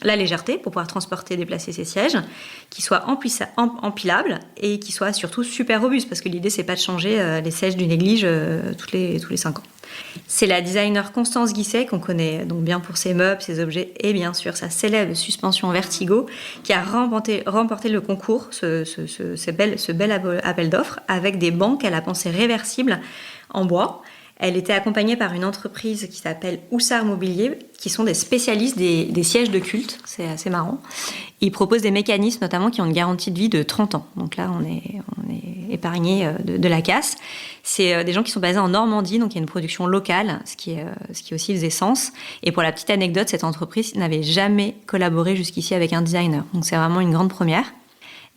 la légèreté pour pouvoir transporter et déplacer ses sièges, qui soit empilable et qui soit surtout super robuste, parce que l'idée c'est pas de changer les sièges d'une église tous les 5 ans. C'est la designer Constance Guisset, qu'on connaît donc bien pour ses meubles, ses objets et bien sûr sa célèbre suspension Vertigo, qui a remporté le concours, ce bel appel d'offres, avec des bancs qu'elle a pensé réversibles en bois. Elle était accompagnée par une entreprise qui s'appelle Houssard Mobilier, qui sont des spécialistes des sièges de culte. C'est assez marrant. Ils proposent des mécanismes, notamment, qui ont une garantie de vie de 30 ans. Donc là, on est épargné de la casse. C'est des gens qui sont basés en Normandie, donc il y a une production locale, ce qui aussi faisait sens. Et pour la petite anecdote, cette entreprise n'avait jamais collaboré jusqu'ici avec un designer. Donc c'est vraiment une grande première.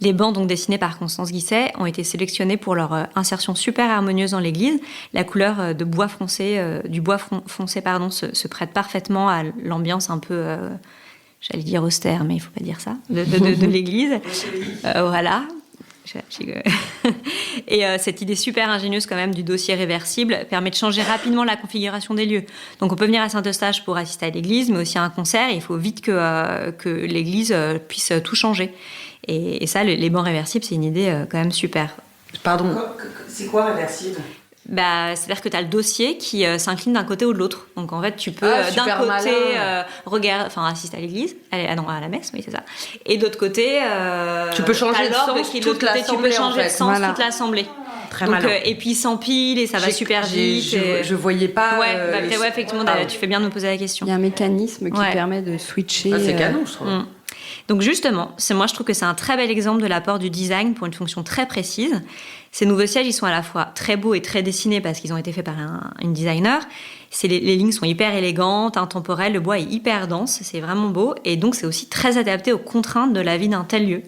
Les bancs donc dessinés par Constance Guisset ont été sélectionnés pour leur insertion super harmonieuse dans l'église. La couleur du bois foncé se prête parfaitement à l'ambiance un peu, j'allais dire austère, mais il ne faut pas dire ça, de l'église. Voilà. Et cette idée super ingénieuse quand même du dossier réversible permet de changer rapidement la configuration des lieux. Donc on peut venir à Saint-Eustache pour assister à l'église, mais aussi à un concert, et il faut vite que l'église puisse tout changer. Et ça, les bancs réversibles, c'est une idée quand même super. Pardon. C'est quoi réversible ? C'est-à-dire que tu as le dossier qui s'incline d'un côté ou de l'autre. Donc en fait, tu peux d'un côté assister à l'église, à la messe, oui, c'est ça. Et d'autre côté, tu peux changer de sens toute l'assemblée. Tu peux changer de sens toute l'assemblée. Très malin. Et puis il s'empile et ça va super vite. Je voyais pas. Effectivement, tu fais bien de me poser la question. Il y a un mécanisme qui permet de switcher. C'est canon, je trouve. Donc justement, moi je trouve que c'est un très bel exemple de l'apport du design pour une fonction très précise. Ces nouveaux sièges, ils sont à la fois très beaux et très dessinés parce qu'ils ont été faits par une designer. Les lignes sont hyper élégantes, intemporelles, le bois est hyper dense, c'est vraiment beau. Et donc, c'est aussi très adapté aux contraintes de la vie d'un tel lieu.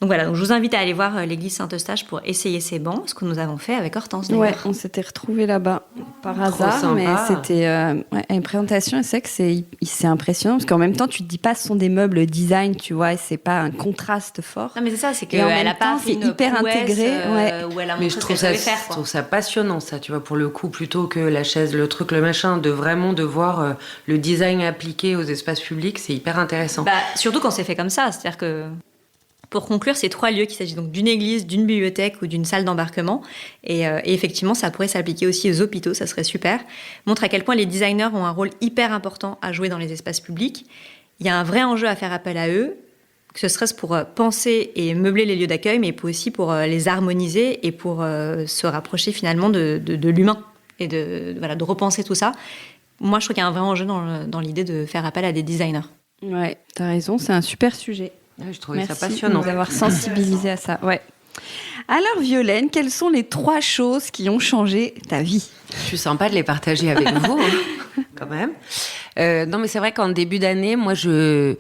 Donc voilà, donc je vous invite à aller voir l'église Saint-Eustache pour essayer ces bancs, ce que nous avons fait avec Hortense. Ouais, on s'était retrouvés là-bas par hasard, sympa. mais c'était une présentation. Et c'est que c'est impressionnant parce qu'en même temps, tu te dis pas ce sont des meubles design, tu vois, et c'est pas un contraste fort. Non mais c'est ça, c'est Et en qu'elle même a pas temps, fait c'est une hyper prouesse, intégré, ouais. où elle a Mais montré je ce trouve qu'elle ça, savait faire. je trouve ça passionnant, ça, tu vois, pour le coup, plutôt que la chaise, le truc, le machin, de voir le design appliqué aux espaces publics, c'est hyper intéressant. Bah, surtout quand c'est fait comme ça, c'est-à-dire que pour conclure, ces 3 lieux, qu'il s'agit donc d'une église, d'une bibliothèque ou d'une salle d'embarquement, et effectivement, ça pourrait s'appliquer aussi aux hôpitaux, ça serait super, montre à quel point les designers ont un rôle hyper important à jouer dans les espaces publics. Il y a un vrai enjeu à faire appel à eux, que ce serait pour penser et meubler les lieux d'accueil, mais aussi pour les harmoniser et pour se rapprocher finalement de l'humain et de repenser tout ça. Moi, je trouve qu'il y a un vrai enjeu dans l'idée de faire appel à des designers. Ouais, t'as raison, c'est un super sujet. Ouais, je trouvais ça Merci passionnant. de nous avoir sensibilisés à ça. Ouais. Alors Violaine, quelles sont les 3 choses qui ont changé ta vie ? Je suis sympa de les partager avec vous, quand même. Non, mais c'est vrai qu'en début d'année, moi, je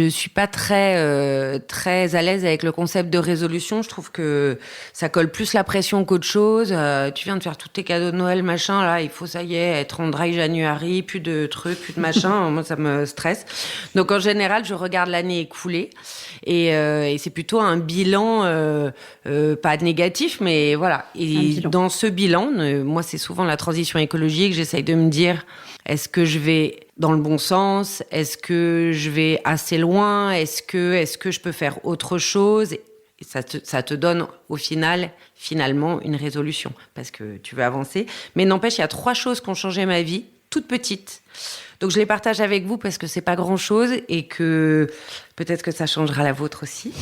suis pas très à l'aise avec le concept de résolution. Je trouve que ça colle plus la pression qu'autre chose. Tu viens de faire tous tes cadeaux de Noël, machin, là, il faut, ça y est, être en dry January, plus de trucs, plus de machin. Moi, ça me stresse. Donc, en général, je regarde l'année écoulée et c'est plutôt un bilan, pas négatif, mais voilà. Et dans ce bilan, moi, c'est souvent la transition écologique. J'essaye de me dire, est-ce que je vais dans le bon sens? Est-ce que je vais assez loin? Est-ce que je peux faire autre chose? Et ça te donne au finalement une résolution parce que tu veux avancer. Mais n'empêche, il y a 3 choses qui ont changé ma vie, toutes petites. Donc je les partage avec vous parce que c'est pas grand-chose et que peut-être que ça changera la vôtre aussi.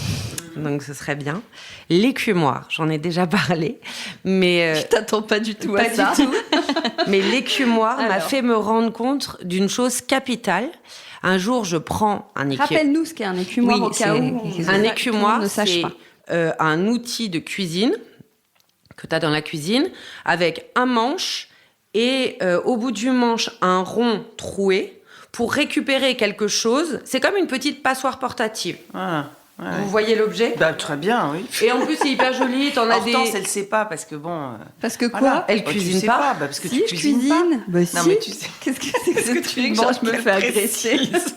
Donc ce serait bien. L'écumoire, j'en ai déjà parlé, mais Je t'attends pas du tout à pas ça. du tout. Mais l'écumoire m'a Alors. fait me rendre compte d'une chose capitale. Un jour, je prends un écumoire. Rappelle-nous ce qu'est un écumoire Oui, au cas où un écumoire, ne sache c'est pas. un outil de cuisine que tu as dans la cuisine avec un manche et au bout du manche, un rond troué pour récupérer quelque chose. C'est comme une petite passoire portative. Ah, ouais. Vous voyez l'objet? Bah, très bien, oui. Et en plus, c'est hyper joli. T'en as Hortense, des... elle sait pas parce que bon. Parce que quoi Voilà. Elle Oh, tu cuisine sais pas. Bah, parce que Si, tu je cuisines pas. cuisine. Bah, Non, si. mais tu sais. Qu'est-ce que c'est que ce que tu truc? demandes Genre, je me qu'elle fais agresser. précise.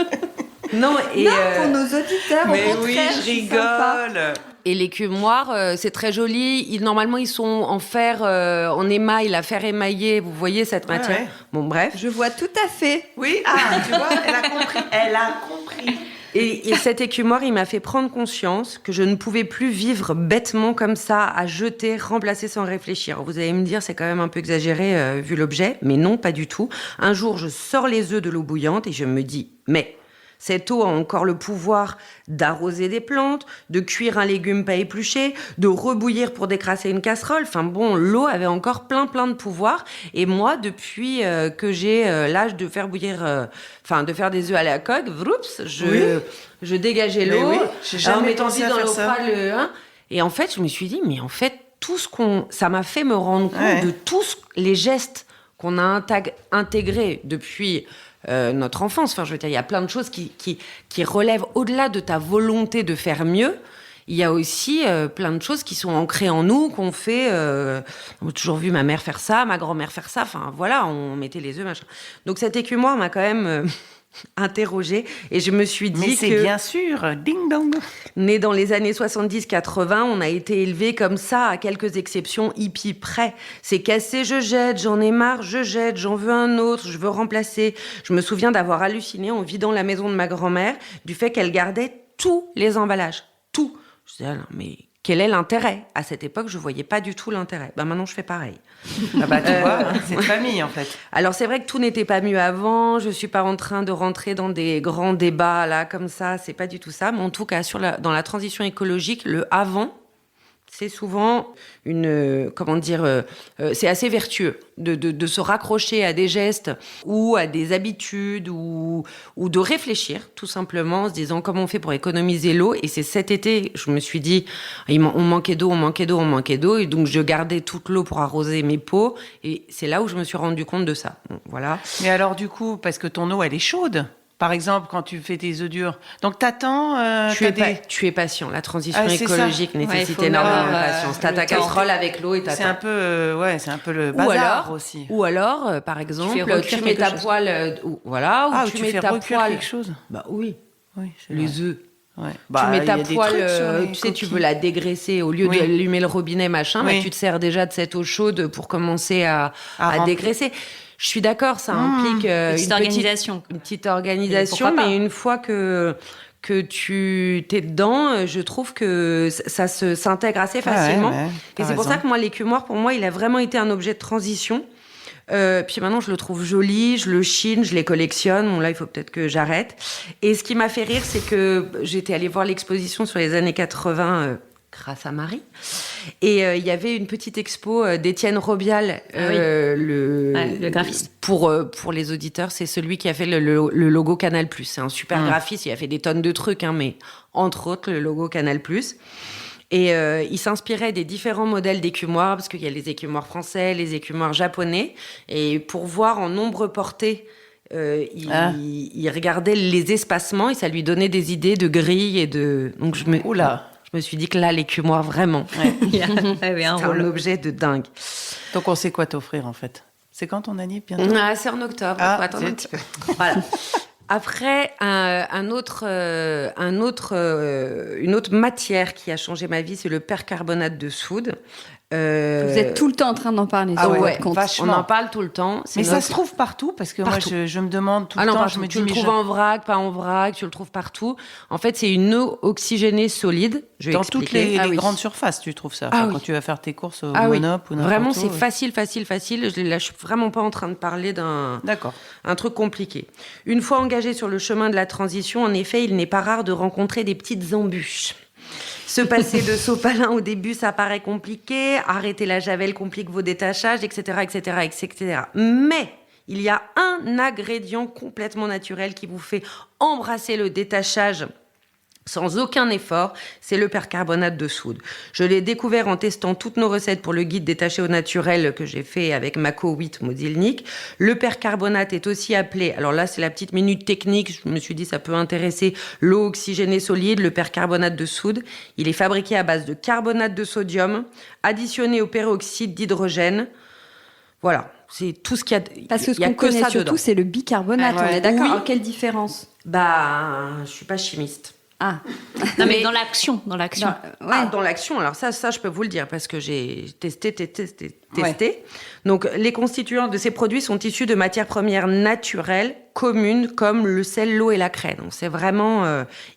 Non, et, Non, pour nos auditeurs, Mais au contraire, oui, je suis sympa. rigole. et l'écumoire, c'est très joli. Normalement, ils sont en fer, en émail, la fer émaillé. Vous voyez cette matière? Ouais. Bon, bref. Je vois tout à fait. Oui, ah, tu vois, elle a compris. Elle a compris. Et cet écumoire, il m'a fait prendre conscience que je ne pouvais plus vivre bêtement comme ça, à jeter, remplacer sans réfléchir. Vous allez me dire, c'est quand même un peu exagéré vu l'objet, mais non, pas du tout. Un jour, je sors les œufs de l'eau bouillante et je me dis, mais cette eau a encore le pouvoir d'arroser des plantes, de cuire un légume pas épluché, de rebouillir pour décrasser une casserole. Enfin bon, l'eau avait encore plein de pouvoirs. Et moi, depuis que j'ai l'âge de faire bouillir, de faire des œufs à la coque, vroups, je dégageais Mais l'eau. oui, j'ai jamais mettant pensé vite à dans faire l'eau ça. froide, Et en fait, je me suis dit, mais en fait, ça m'a fait me rendre compte Ouais. de tous les gestes qu'on a intégrés depuis notre enfance. Enfin, je veux dire, il y a plein de choses qui relèvent au-delà de ta volonté de faire mieux. Il y a aussi plein de choses qui sont ancrées en nous, qu'on fait. On a toujours vu ma mère faire ça, ma grand-mère faire ça. Enfin, voilà, on mettait les œufs, machin. Donc, cet écumoire m'a quand même interrogée. Et je me suis dit Mais c'est que... bien sûr, ding dong. Né dans les années 70-80, on a été élevé comme ça, à quelques exceptions hippies près. C'est cassé, je jette, j'en ai marre, je jette, j'en veux un autre, je veux remplacer. Je me souviens d'avoir halluciné en vidant la maison de ma grand-mère du fait qu'elle gardait tous les emballages. Tout. Je disais, ah non, mais quel est l'intérêt? À cette époque, je voyais pas du tout l'intérêt. Maintenant, je fais pareil. Ah bah, tu vois, c'est de famille, en fait. Alors, c'est vrai que tout n'était pas mieux avant. Je suis pas en train de rentrer dans des grands débats, là, comme ça. C'est pas du tout ça. Mais en tout cas, dans la transition écologique, le avant, c'est souvent c'est assez vertueux de se raccrocher à des gestes ou à des habitudes ou de réfléchir tout simplement en se disant comment on fait pour économiser l'eau. Et c'est cet été, je me suis dit, on manquait d'eau, et donc je gardais toute l'eau pour arroser mes pots. Et c'est là où je me suis rendu compte de ça. Bon, voilà. Mais alors du coup, parce que ton eau, elle est chaude. Par exemple, quand tu fais tes œufs durs. Donc, t'attends... Tu es patient. La transition écologique ça. nécessite énormément de patience. T'as ta casserole avec l'eau et t'attends. C'est un peu le bazar aussi. Ou alors, par exemple, tu mets ta poêle... tu mets ta poêle... quelque chose. Bah oui. C'est les vrai. œufs. Ouais. Tu mets ta poêle, tu veux la dégraisser, au lieu d'allumer le robinet, tu te sers déjà de cette eau chaude pour commencer à dégraisser. Je suis d'accord, ça implique une petite organisation, mais une fois que tu t'es dedans, je trouve que ça s'intègre assez facilement. Et c'est pour ça que moi, l'écumoire, pour moi, il a vraiment été un objet de transition. Puis maintenant, je le trouve joli, je le chine, je les collectionne. Bon, là, il faut peut-être que j'arrête. Et ce qui m'a fait rire, c'est que j'étais allée voir l'exposition sur les années 80 grâce à Marie. Et il y avait une petite expo d'Étienne Robial, le graphiste. Pour les auditeurs, c'est celui qui a fait le logo Canal+. C'est un super graphiste, il a fait des tonnes de trucs, mais entre autres, le logo Canal+. Et il s'inspirait des différents modèles d'écumoires, parce qu'il y a les écumoires français, les écumoires japonais. Et pour voir en nombre porté, il regardait les espacements et ça lui donnait des idées de grilles et de... Donc je me suis dit que là, l'écumoire, vraiment, c'est un objet de dingue. Donc on sait quoi t'offrir en fait. C'est quand ton année bientôt ? C'est en octobre. Faut attendre un petit peu. Voilà. Après, une autre matière qui a changé ma vie, c'est le percarbonate de soude. Vous êtes tout le temps en train d'en parler. On en parle tout le temps. Mais ça se trouve partout, parce que moi, je me demande tout le temps. Je me dis, tu le trouves en vrac, pas en vrac, tu le trouves partout. En fait, c'est une eau oxygénée solide. Dans toutes les grandes surfaces, tu trouves ça. Quand tu vas faire tes courses au Monop ou n'importe où. Vraiment, c'est facile. Là, je suis vraiment pas en train de parler d'un truc compliqué. Une fois engagé sur le chemin de la transition, en effet, il n'est pas rare de rencontrer des petites embûches. Se passer de sopalin au début, ça paraît compliqué. Arrêter la javel complique vos détachages, etc., etc., etc. Mais il y a un ingrédient complètement naturel qui vous fait embrasser le détachage sans aucun effort, c'est le percarbonate de soude. Je l'ai découvert en testant toutes nos recettes pour le guide détaché au naturel que j'ai fait avec Mako 8 Modilnik. Le percarbonate est aussi appelé, alors là c'est la petite minute technique, je me suis dit ça peut intéresser, l'eau oxygénée solide, le percarbonate de soude. Il est fabriqué à base de carbonate de sodium, additionné au peroxyde d'hydrogène. Voilà, c'est tout ce qu'il y a. Parce que ce qu'on connaît surtout, c'est le bicarbonate, on est d'accord. Oui. Alors, quelle différence ? Je suis pas chimiste. Non, mais dans l'action. Dans l'action, alors ça je peux vous le dire parce que j'ai testé. Donc les constituants de ces produits sont issus de matières premières naturelles communes comme le sel, l'eau et la craie. Donc c'est vraiment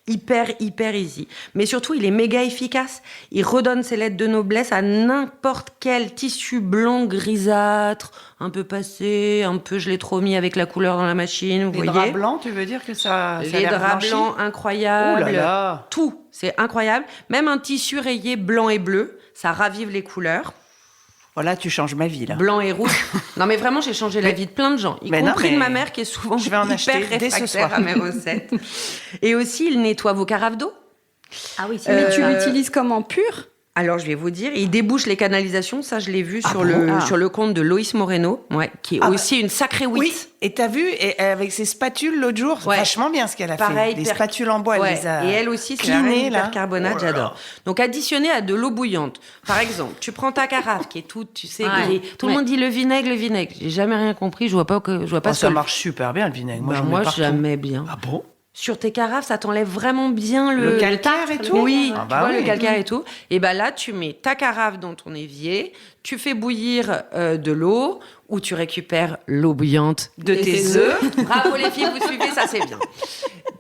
hyper easy. Mais surtout, il est méga efficace. Il redonne ses lettres de noblesse à n'importe quel tissu blanc grisâtre, un peu passé, un peu je l'ai trop mis avec la couleur dans la machine, vous voyez. Les draps blancs, tu veux dire que ça les draps blancs incroyables. Oh là là. Tout, c'est incroyable. Même un tissu rayé blanc et bleu, ça ravive les couleurs. Voilà, tu changes ma vie, là. Blanc et rouge. Non, mais vraiment, j'ai changé la vie de plein de gens, y compris de ma mère, qui est souvent hyper réfractaire à mes recettes. Et aussi, il nettoie vos carafes d'eau. Ah oui, mais tu l'utilises comment, pur ? Alors, je vais vous dire, il débouche les canalisations. Ça, je l'ai vu sur le compte de Loïs Moreno, qui est aussi une sacrée wit. Oui, et t'as vu, avec ses spatules l'autre jour, c'est vachement bien ce qu'elle a fait. Des spatules en bois, elle les a et elle aussi, c'est la reine du percarbonate, j'adore. Donc, additionné à de l'eau bouillante. Par exemple, tu prends ta carafe qui est toute, tu sais, tout le monde dit le vinaigre. J'ai jamais rien compris, je vois pas ça marche super bien, le vinaigre. Moi, jamais bien. Ah bon ? Sur tes carafes, ça t'enlève vraiment bien le calcaire et tout. Oui, le calcaire et tout. Et là, tu mets ta carafe dans ton évier, tu fais bouillir de l'eau ou tu récupères l'eau bouillante de tes œufs. Bravo les filles, vous suivez, ça c'est bien.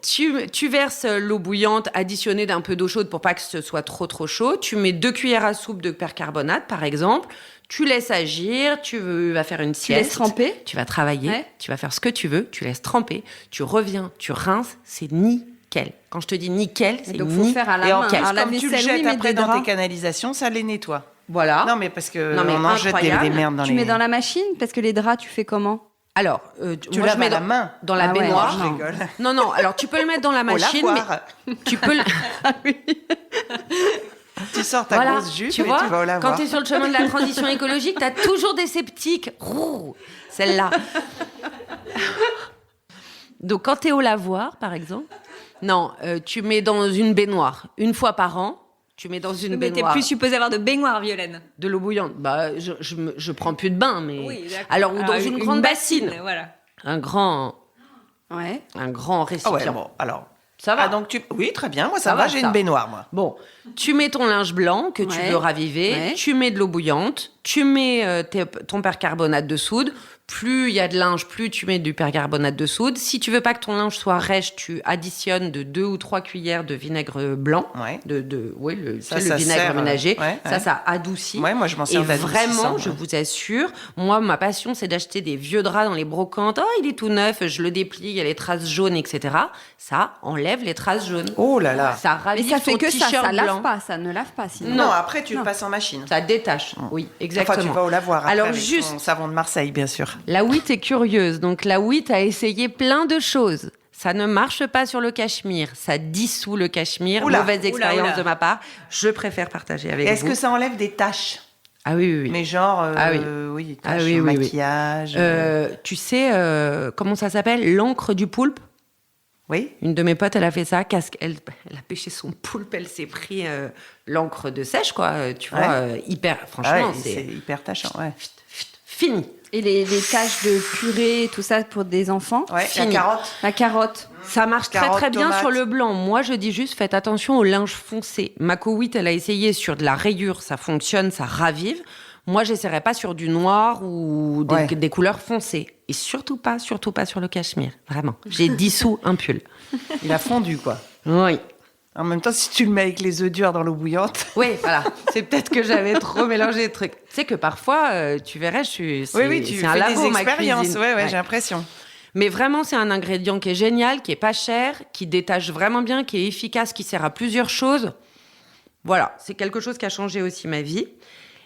Tu verses l'eau bouillante additionnée d'un peu d'eau chaude pour pas que ce soit trop chaud. Tu mets 2 cuillères à soupe de percarbonate, par exemple. Tu laisses agir, tu vas faire une sieste. Tu laisses tremper. Tu vas travailler, tu vas faire ce que tu veux, tu laisses tremper, tu reviens, tu rinces, c'est nickel. Quand je te dis nickel, c'est Donc, faut faire à la Et en main. plus, Alors, la comme tu le vaisselle, oui, jettes mais après des dans tes draps. canalisations, ça les nettoie. Voilà. Non, mais parce que Non, mais on en jette des incroyable. merdes dans Tu les... mets dans la machine parce que les draps, tu fais comment? Alors, Tu moi, laves je mets à la main. dans la Ah ouais, baignoire. non. Je rigole. Non, alors tu peux le mettre dans la Au machine, lavoir. mais tu peux le... Tu sors ta Voilà, grosse jupe tu et vois, tu vas au lavoir. quand tu es sur le chemin de la transition écologique, tu as toujours des sceptiques. Ouh, celle-là. Donc, quand tu es au lavoir, par exemple, non, tu mets dans une baignoire. Une fois par an, tu mets dans une Mais t'es baignoire plus supposée avoir de baignoire, Violaine. de l'eau bouillante. Bah, je prends plus de bain, mais... d'accord. Alors, ou dans une grande bassine. Voilà. Un grand Ouais. récipient. Ah ouais, bon, alors... Ça va. Ah, donc oui, très bien, moi ça Ça va, va, j'ai ça. une baignoire, moi. Bon, tu mets ton linge blanc que tu Ouais. veux raviver, Ouais. tu mets de l'eau bouillante, tu mets ton percarbonate de soude. Plus il y a de linge, plus tu mets du percarbonate de soude. Si tu veux pas que ton linge soit rêche, tu additionnes de 2 ou 3 cuillères de vinaigre blanc. Ouais. Oui, le Ça vinaigre sert, ménager. ouais. Ça adoucit. Ouais, moi je m'en Et sers d'adoucissant. vraiment, je ouais. vous assure, moi, ma passion, c'est d'acheter des vieux draps dans les brocantes. Oh, il est tout neuf, je le déplie, il y a les traces jaunes, etc. Ça enlève les traces jaunes. Oh là là. Ça Mais ravive ça fait ton que ça t-shirt lave blanc. pas, ça ne lave pas sinon. Non, après tu Non. le passes en machine. Ça détache, oui, exactement. Enfin, tu vas au lavoir après Alors, avec juste- ton savon de Marseille, bien sûr. La WIT est curieuse, donc la WIT a essayé plein de choses. Ça ne marche pas sur le cachemire, ça dissout le cachemire. Oula, Mauvaise expérience oula. de ma part. Je préfère partager avec Est-ce vous. que ça enlève des taches? Ah oui, oui, oui. Mais genre, Ah oui. oui, Ah taches oui, au oui, oui. maquillage. Tu sais comment ça s'appelle? L'encre du poulpe. Oui. Une de mes potes, elle a fait ça. Elle a pêché son poulpe, elle s'est pris l'encre de sèche, quoi. Tu vois, hyper. Ah Franchement, ouais, c'est c'est hyper tachant, ouais. fini. Et les tâches de purée, tout ça pour des enfants. Ouais, Fini. la carotte. La carotte. Ça marche très Carottes, très bien tomates. sur le blanc. Moi, je dis juste, faites attention au linge foncé. Mako 8, elle a essayé sur de la rayure, ça fonctionne, ça ravive. Moi, j'essaierai pas sur du noir ou Ouais. des couleurs foncées. Et surtout pas sur le cachemire. Vraiment. J'ai dissous un pull. Il a fondu, quoi. Oui. En même temps, si tu le mets avec les œufs durs dans l'eau bouillante. Oui, voilà. C'est peut-être que j'avais trop mélangé les trucs. Tu sais que parfois, tu verrais, Oui, tu c'est un fais labo, des ma expériences. cuisine. Ouais, Ouais. j'ai l'impression. Mais vraiment, c'est un ingrédient qui est génial, qui est pas cher, qui détache vraiment bien, qui est efficace, qui sert à plusieurs choses. Voilà, c'est quelque chose qui a changé aussi ma vie.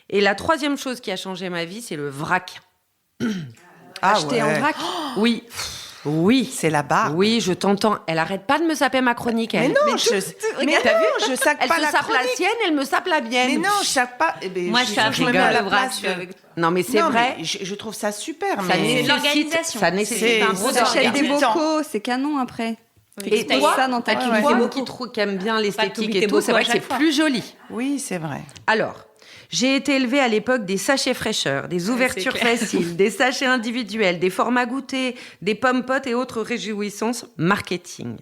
Et la troisième chose qui a changé ma vie, c'est le vrac. Acheter en ouais. vrac. Oui, oui, C'est la barre. oui, je t'entends. Elle arrête pas de me saper ma chronique. Mais Elle. non, mais t'as vu je sape Elle pas se la sape la chronique. sienne, elle me sape la mienne. Mais non, je sape pas. Eh ben, Moi, je fais un me peu mets à le la vrac, place je suis de- avec Non, mais c'est Non, vrai. mais je trouve ça super. Ça mais... nécessite, l'organisation. ça nécessite C'est- un vous gros Vous achetez des organisation. bocaux, c'est canon après. Et Tu toi, ça dans ta toi, cuisine. moi beaucoup. qui aime bien l'esthétique t'oublies et tes tout, c'est bocaux vrai à que c'est chaque fois. plus joli. Oui, c'est vrai. Alors, j'ai été élevée à l'époque des sachets fraîcheurs, des ouvertures clair. faciles, des sachets individuels, des formats goûtés, des pommes-potes et autres réjouissances marketing.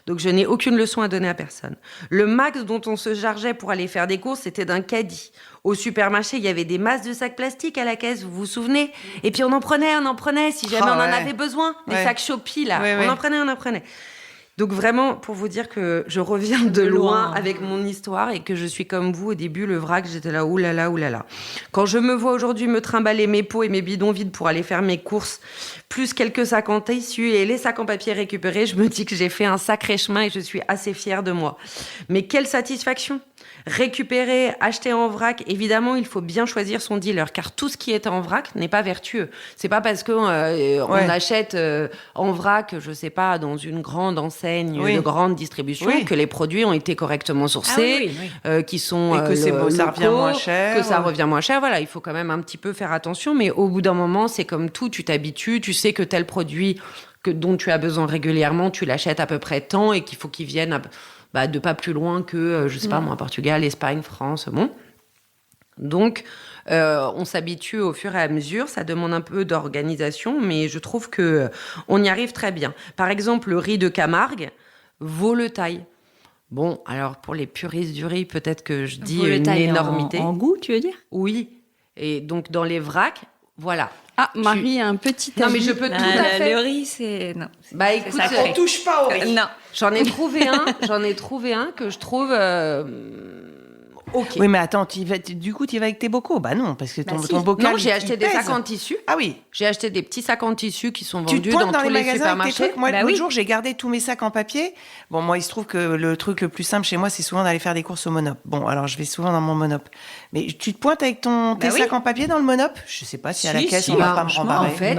Donc, je n'ai aucune leçon à donner à personne. Le max dont on se chargeait pour aller faire des courses, c'était d'un caddie. Au supermarché, il y avait des masses de sacs plastiques à la caisse, vous vous souvenez? Et puis, on en prenait, si jamais Ah on en ouais. avait besoin. Des Ouais. sacs Shopee, là. Ouais, on ouais. en prenait. Donc vraiment, pour vous dire que je reviens de loin avec mon histoire et que je suis comme vous, au début, le vrac, j'étais là, oulala, oulala. Quand je me vois aujourd'hui me trimballer mes pots et mes bidons vides pour aller faire mes courses, plus quelques sacs en tissu et les sacs en papier récupérés, je me dis que j'ai fait un sacré chemin et je suis assez fière de moi. Mais quelle satisfaction! Récupérer, acheter en vrac, évidemment, il faut bien choisir son dealer, car tout ce qui est en vrac n'est pas vertueux. C'est pas parce qu'on on achète en vrac, je sais pas, dans une grande enseigne Oui. de grande distribution, Oui. que les produits ont été correctement sourcés, qui sont Et que c'est beau, ça locaux, revient moins cher. que ça revient moins cher. Voilà, il faut quand même un petit peu faire attention, mais au bout d'un moment, c'est comme tout, tu t'habitues, tu sais que tel produit dont tu as besoin régulièrement, tu l'achètes à peu près tant et qu'il faut qu'il vienne de pas plus loin que, je sais pas moi, Portugal, Espagne, France, bon. Donc, on s'habitue au fur et à mesure, ça demande un peu d'organisation, mais je trouve que on y arrive très bien. Par exemple, le riz de Camargue vaut le taille. Bon, alors pour les puristes du riz, peut-être que je dis une énormité. En goût, tu veux dire? Oui, et donc dans les vracs, voilà. Ah, Marie a un petit Non, mais avis. je peux tout à fait... Le riz, c'est... Non. Bah écoute, sacré. On touche pas au riz. Non. j'en ai trouvé un que je trouve Ok. Oui, mais attends, du coup, tu y vas avec tes bocaux? Bah non, parce que ton bocal. Non, j'ai il acheté des pèse. sacs en tissu. Ah oui. J'ai acheté des petits sacs en tissu qui sont Tu vendus te pointes dans dans tous les les magasins avec tes supermarchés. trucs. Moi, Bah l'autre oui. jour, j'ai gardé tous mes sacs en papier. Bon, moi, il se trouve que le truc le plus simple chez moi, c'est souvent d'aller faire des courses au Monop. Bon, alors je vais souvent dans mon Monop. Mais tu te pointes avec tes oui. sacs en papier dans le Monop? Je sais pas si à la caisse, on va pas me franchement, rembarrer.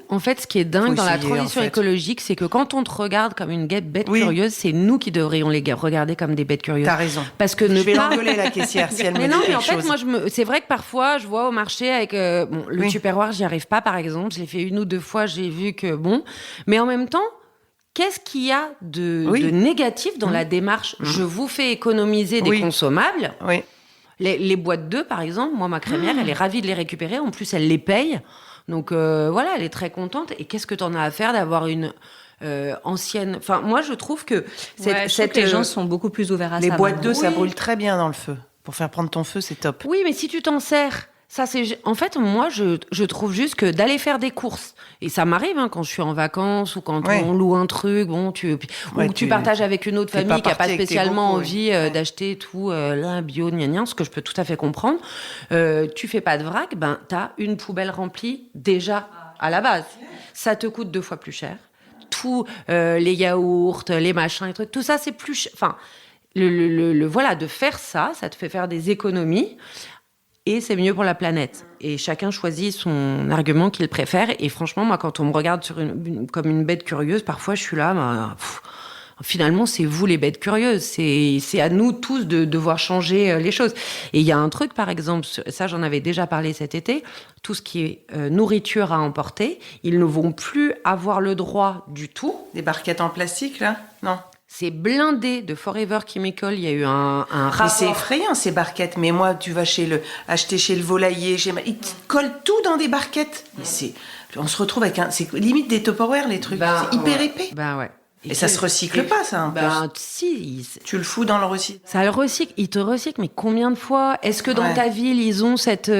en fait, ce qui est dingue Faut dans la essayer, transition en fait. écologique, c'est que quand on te regarde comme une bête Oui. curieuse, c'est nous qui devrions les regarder comme des bêtes curieuses. T'as raison. Parce que Je ne vais pas... l'engueuler, la caissière, si elle me Mais dit non, mais en quelque fait, chose. moi, c'est vrai que parfois, je vois au marché avec le Oui. Tupperware, j'y arrive pas, par exemple. Je l'ai fait 1 ou 2 fois, j'ai vu que bon. Mais en même temps, qu'est-ce qu'il y a de négatif dans la démarche? Je vous fais économiser des consommables. Oui. Les boîtes d'œufs, par exemple, moi, ma crémière, elle est ravie de les récupérer. En plus, elle les paye. Donc, voilà, elle est très contente. Et qu'est-ce que t'en as à faire d'avoir une ancienne... Enfin, moi, je trouve que... Je trouve que les gens sont beaucoup plus ouverts à ça. Les boîtes maintenant. d'œufs, ça brûle très bien dans le feu. Pour faire prendre ton feu, c'est top. Oui, mais si tu t'en sers... Ça, c'est... En fait, moi, je trouve juste que d'aller faire des courses, et ça m'arrive quand je suis en vacances ou quand on loue un truc, bon, ou tu partages avec une autre famille qui n'a pas spécialement envie d'acheter tout là, bio, gna, ce que je peux tout à fait comprendre. Tu fais pas de vrac, ben, t'as une poubelle remplie déjà à la base. Ça te coûte 2 fois plus cher. Tout, les yaourts, les machins, les trucs, tout ça, c'est plus cher. Enfin, voilà, de faire ça, ça te fait faire des économies. Et c'est mieux pour la planète. Et chacun choisit son argument qu'il préfère. Et franchement, moi, quand on me regarde comme une bête curieuse, parfois, je suis là, finalement, c'est vous les bêtes curieuses. C'est à nous tous de devoir changer les choses. Et il y a un truc, par exemple, ça, j'en avais déjà parlé cet été, tout ce qui est nourriture à emporter, ils ne vont plus avoir le droit du tout. Des barquettes en plastique, là? Non. C'est blindé de Forever Chemical. Il y a eu un rapport. Mais c'est effrayant, ces barquettes. Mais moi, tu vas acheter chez le volailler, ils te collent tout dans des barquettes. Mais on se retrouve avec c'est limite des Tupperware, les trucs. C'est hyper épais. Ben ouais. Et ça se recycle pas, ça, en plus. Si. Tu le fous dans le recycle. Ça le recycle. Ils te recyclent, mais combien de fois? Est-ce que dans ta ville, ils ont cette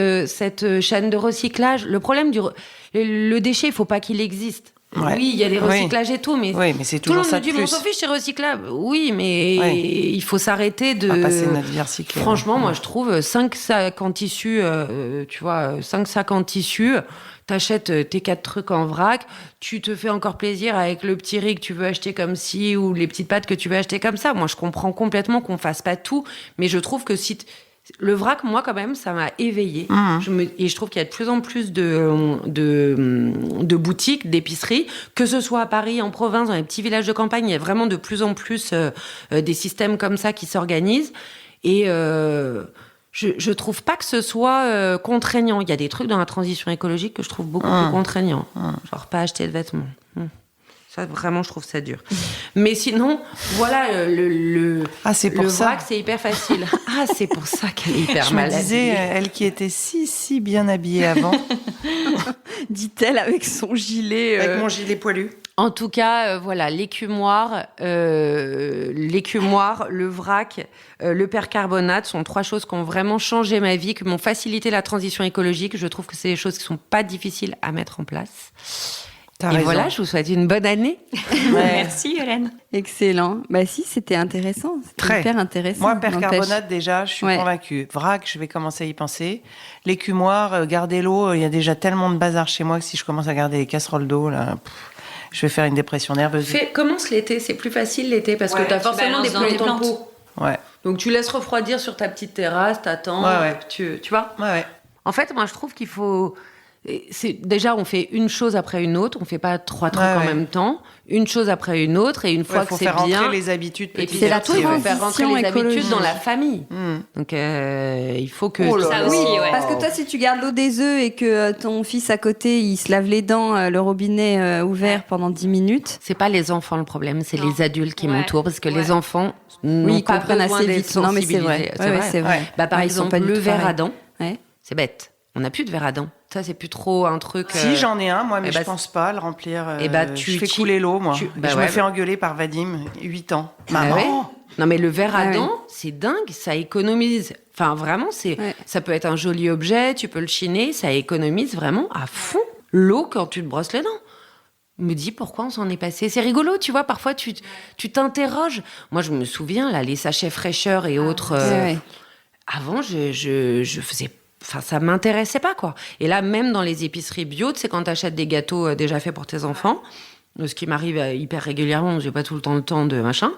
chaîne de recyclage? Le problème le déchet, il faut pas qu'il existe. Ouais. Oui, il y a des recyclages et tout, mais c'est tout le toujours monde ça me de dit, plus. mon s'en fiche, c'est recyclable. Oui, mais il faut s'arrêter de... On va passer notre vie à recycler. Franchement, moi, je trouve 5 sacs en tissu, 5 sacs en tissu, t'achètes tes 4 trucs en vrac, tu te fais encore plaisir avec le petit riz que tu veux acheter comme ci, ou les petites pâtes que tu veux acheter comme ça. Moi, je comprends complètement qu'on fasse pas tout, mais je trouve que le vrac, moi, quand même, ça m'a éveillée. Et je trouve qu'il y a de plus en plus de boutiques, d'épiceries, que ce soit à Paris, en province, dans les petits villages de campagne, il y a vraiment de plus en plus des systèmes comme ça qui s'organisent. Et je trouve pas que ce soit contraignant. Il y a des trucs dans la transition écologique que je trouve beaucoup plus contraignants. Genre pas acheter de vêtements. Ça, vraiment, je trouve ça dur. Mais sinon, voilà, le vrac, c'est hyper facile. Ah, c'est pour ça qu'elle est hyper mal habillée. Je me disais, elle qui était si bien habillée avant. Dit-elle avec son gilet. Avec mon gilet poilu. En tout cas, voilà, l'écumoire, le vrac, le percarbonate sont 3 choses qui ont vraiment changé ma vie, qui m'ont facilité la transition écologique. Je trouve que c'est des choses qui sont pas difficiles à mettre en place. T'as Et raison. voilà, je vous souhaite une bonne année. Merci, Hélène. Excellent. Bah si, c'était intéressant. C'était hyper intéressant. Moi, percarbonate, déjà, je suis convaincue. Vrac, je vais commencer à y penser. L'écumoire, garder l'eau, il y a déjà tellement de bazar chez moi que si je commence à garder les casseroles d'eau, là, je vais faire une dépression nerveuse. Commence l'été, c'est plus facile l'été parce que t'as forcément des plantes. Ouais. Donc tu laisses refroidir sur ta petite terrasse, t'attends, tu vois. Ouais. En fait, moi, je trouve qu'il faut... Déjà, on fait une chose après une autre, on fait pas 3 trucs en même temps, une chose après une autre, et une fois que c'est bien... faut faire rentrer les habitudes petit à petit. Et puis c'est la transition il faut faire rentrer les habitudes écologique. dans la famille. Donc il faut que... Ça aussi, ouais. Parce que toi, si tu gardes l'eau des œufs et que ton fils à côté, il se lave les dents, le robinet ouvert pendant 10 minutes... C'est pas les enfants le problème, c'est les adultes qui m'entourent, parce que les enfants Oui, ils pas comprennent besoin assez d'être vite. Non, mais c'est vrai. sensibilisés. C'est vrai. Bah, par Ouais, ils sont exemple, pas du le tout verre pareils. à dents, Ouais. c'est bête. On n'a plus de verre à dents. Ça, c'est plus trop un truc... Si, j'en ai un, moi, mais je je pense pas le remplir. tu je fais couler l'eau, moi. bah je me fais engueuler par Vadim, 8 ans. Maman ouais. Non, mais le verre à Ah ouais. dents, c'est dingue, ça économise. Enfin, vraiment, ça peut être un joli objet, tu peux le chiner, ça économise vraiment à fond l'eau quand tu te brosses les dents. Me dis pourquoi on s'en est passé. C'est rigolo, tu vois, parfois tu t'interroges. Moi, je me souviens, là, les sachets fraîcheur et autres... avant, je faisais... Enfin, ça m'intéressait pas, quoi. Et là, même dans les épiceries bio, tu sais, quand t'achètes des gâteaux déjà faits pour tes enfants, ce qui m'arrive hyper régulièrement, j'ai pas tout le temps de machin,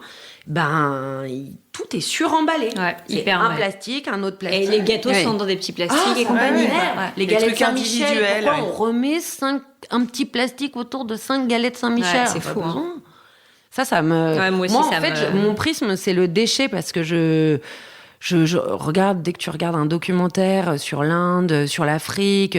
tout est suremballé. Ouais, c'est hyper un emballé. plastique, un autre plastique. Et les gâteaux sont dans des petits plastiques et compagnie. Les Des galettes trucs Saint-Michel, individuels, pourquoi on remet un petit plastique autour de 5 galettes Saint-Michel? C'est fou, hein. Ça me... Ouais, moi aussi, en fait, mon prisme, c'est le déchet, parce que je regarde, dès que tu regardes un documentaire sur l'Inde, sur l'Afrique,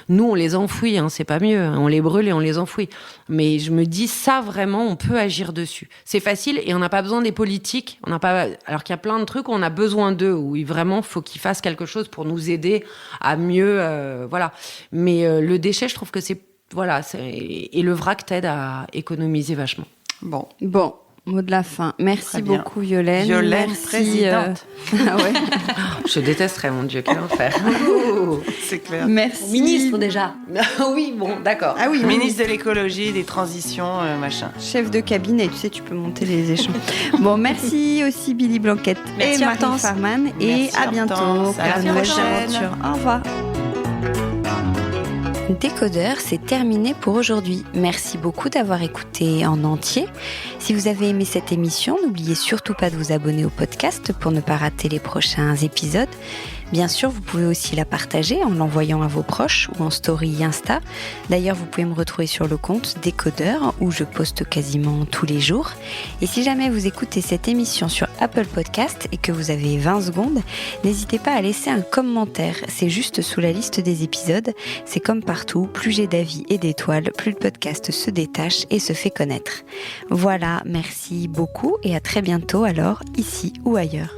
nous, on les enfouit, hein, c'est pas mieux. On les brûle et on les enfouit. Mais je me dis, ça, vraiment, on peut agir dessus. C'est facile et on n'a pas besoin des politiques. Alors qu'il y a plein de trucs où on a besoin d'eux, où vraiment, faut qu'ils fassent quelque chose pour nous aider à mieux, voilà. Mais le déchet, je trouve que c'est, et le vrac t'aide à économiser vachement. Bon. Mot de la fin. Merci Très bien. beaucoup, Violaine. Violaine, Merci, présidente. Ah ouais. Je détesterais, mon Dieu, quel enfer. C'est clair. Merci. Ministre déjà. Oui, bon, d'accord. Ah oui, ministre de l'écologie, des transitions, machin. Chef de cabinet, tu sais, tu peux monter les échelons. Bon, merci aussi Billy Blanquette Merci, et Marie Hortense. Farman. Et Merci, à bientôt Hortense. pour À la une nouvelle prochaine. aventure. Au revoir. Décodeur, c'est terminé pour aujourd'hui. Merci beaucoup d'avoir écouté en entier. Si vous avez aimé cette émission, n'oubliez surtout pas de vous abonner au podcast pour ne pas rater les prochains épisodes. Bien sûr, vous pouvez aussi la partager en l'envoyant à vos proches ou en story Insta. D'ailleurs, vous pouvez me retrouver sur le compte Décodeur où je poste quasiment tous les jours. Et si jamais vous écoutez cette émission sur Apple Podcast et que vous avez 20 secondes, n'hésitez pas à laisser un commentaire. C'est juste sous la liste des épisodes. C'est comme partout, plus j'ai d'avis et d'étoiles, plus le podcast se détache et se fait connaître. Voilà, merci beaucoup et à très bientôt alors, ici ou ailleurs.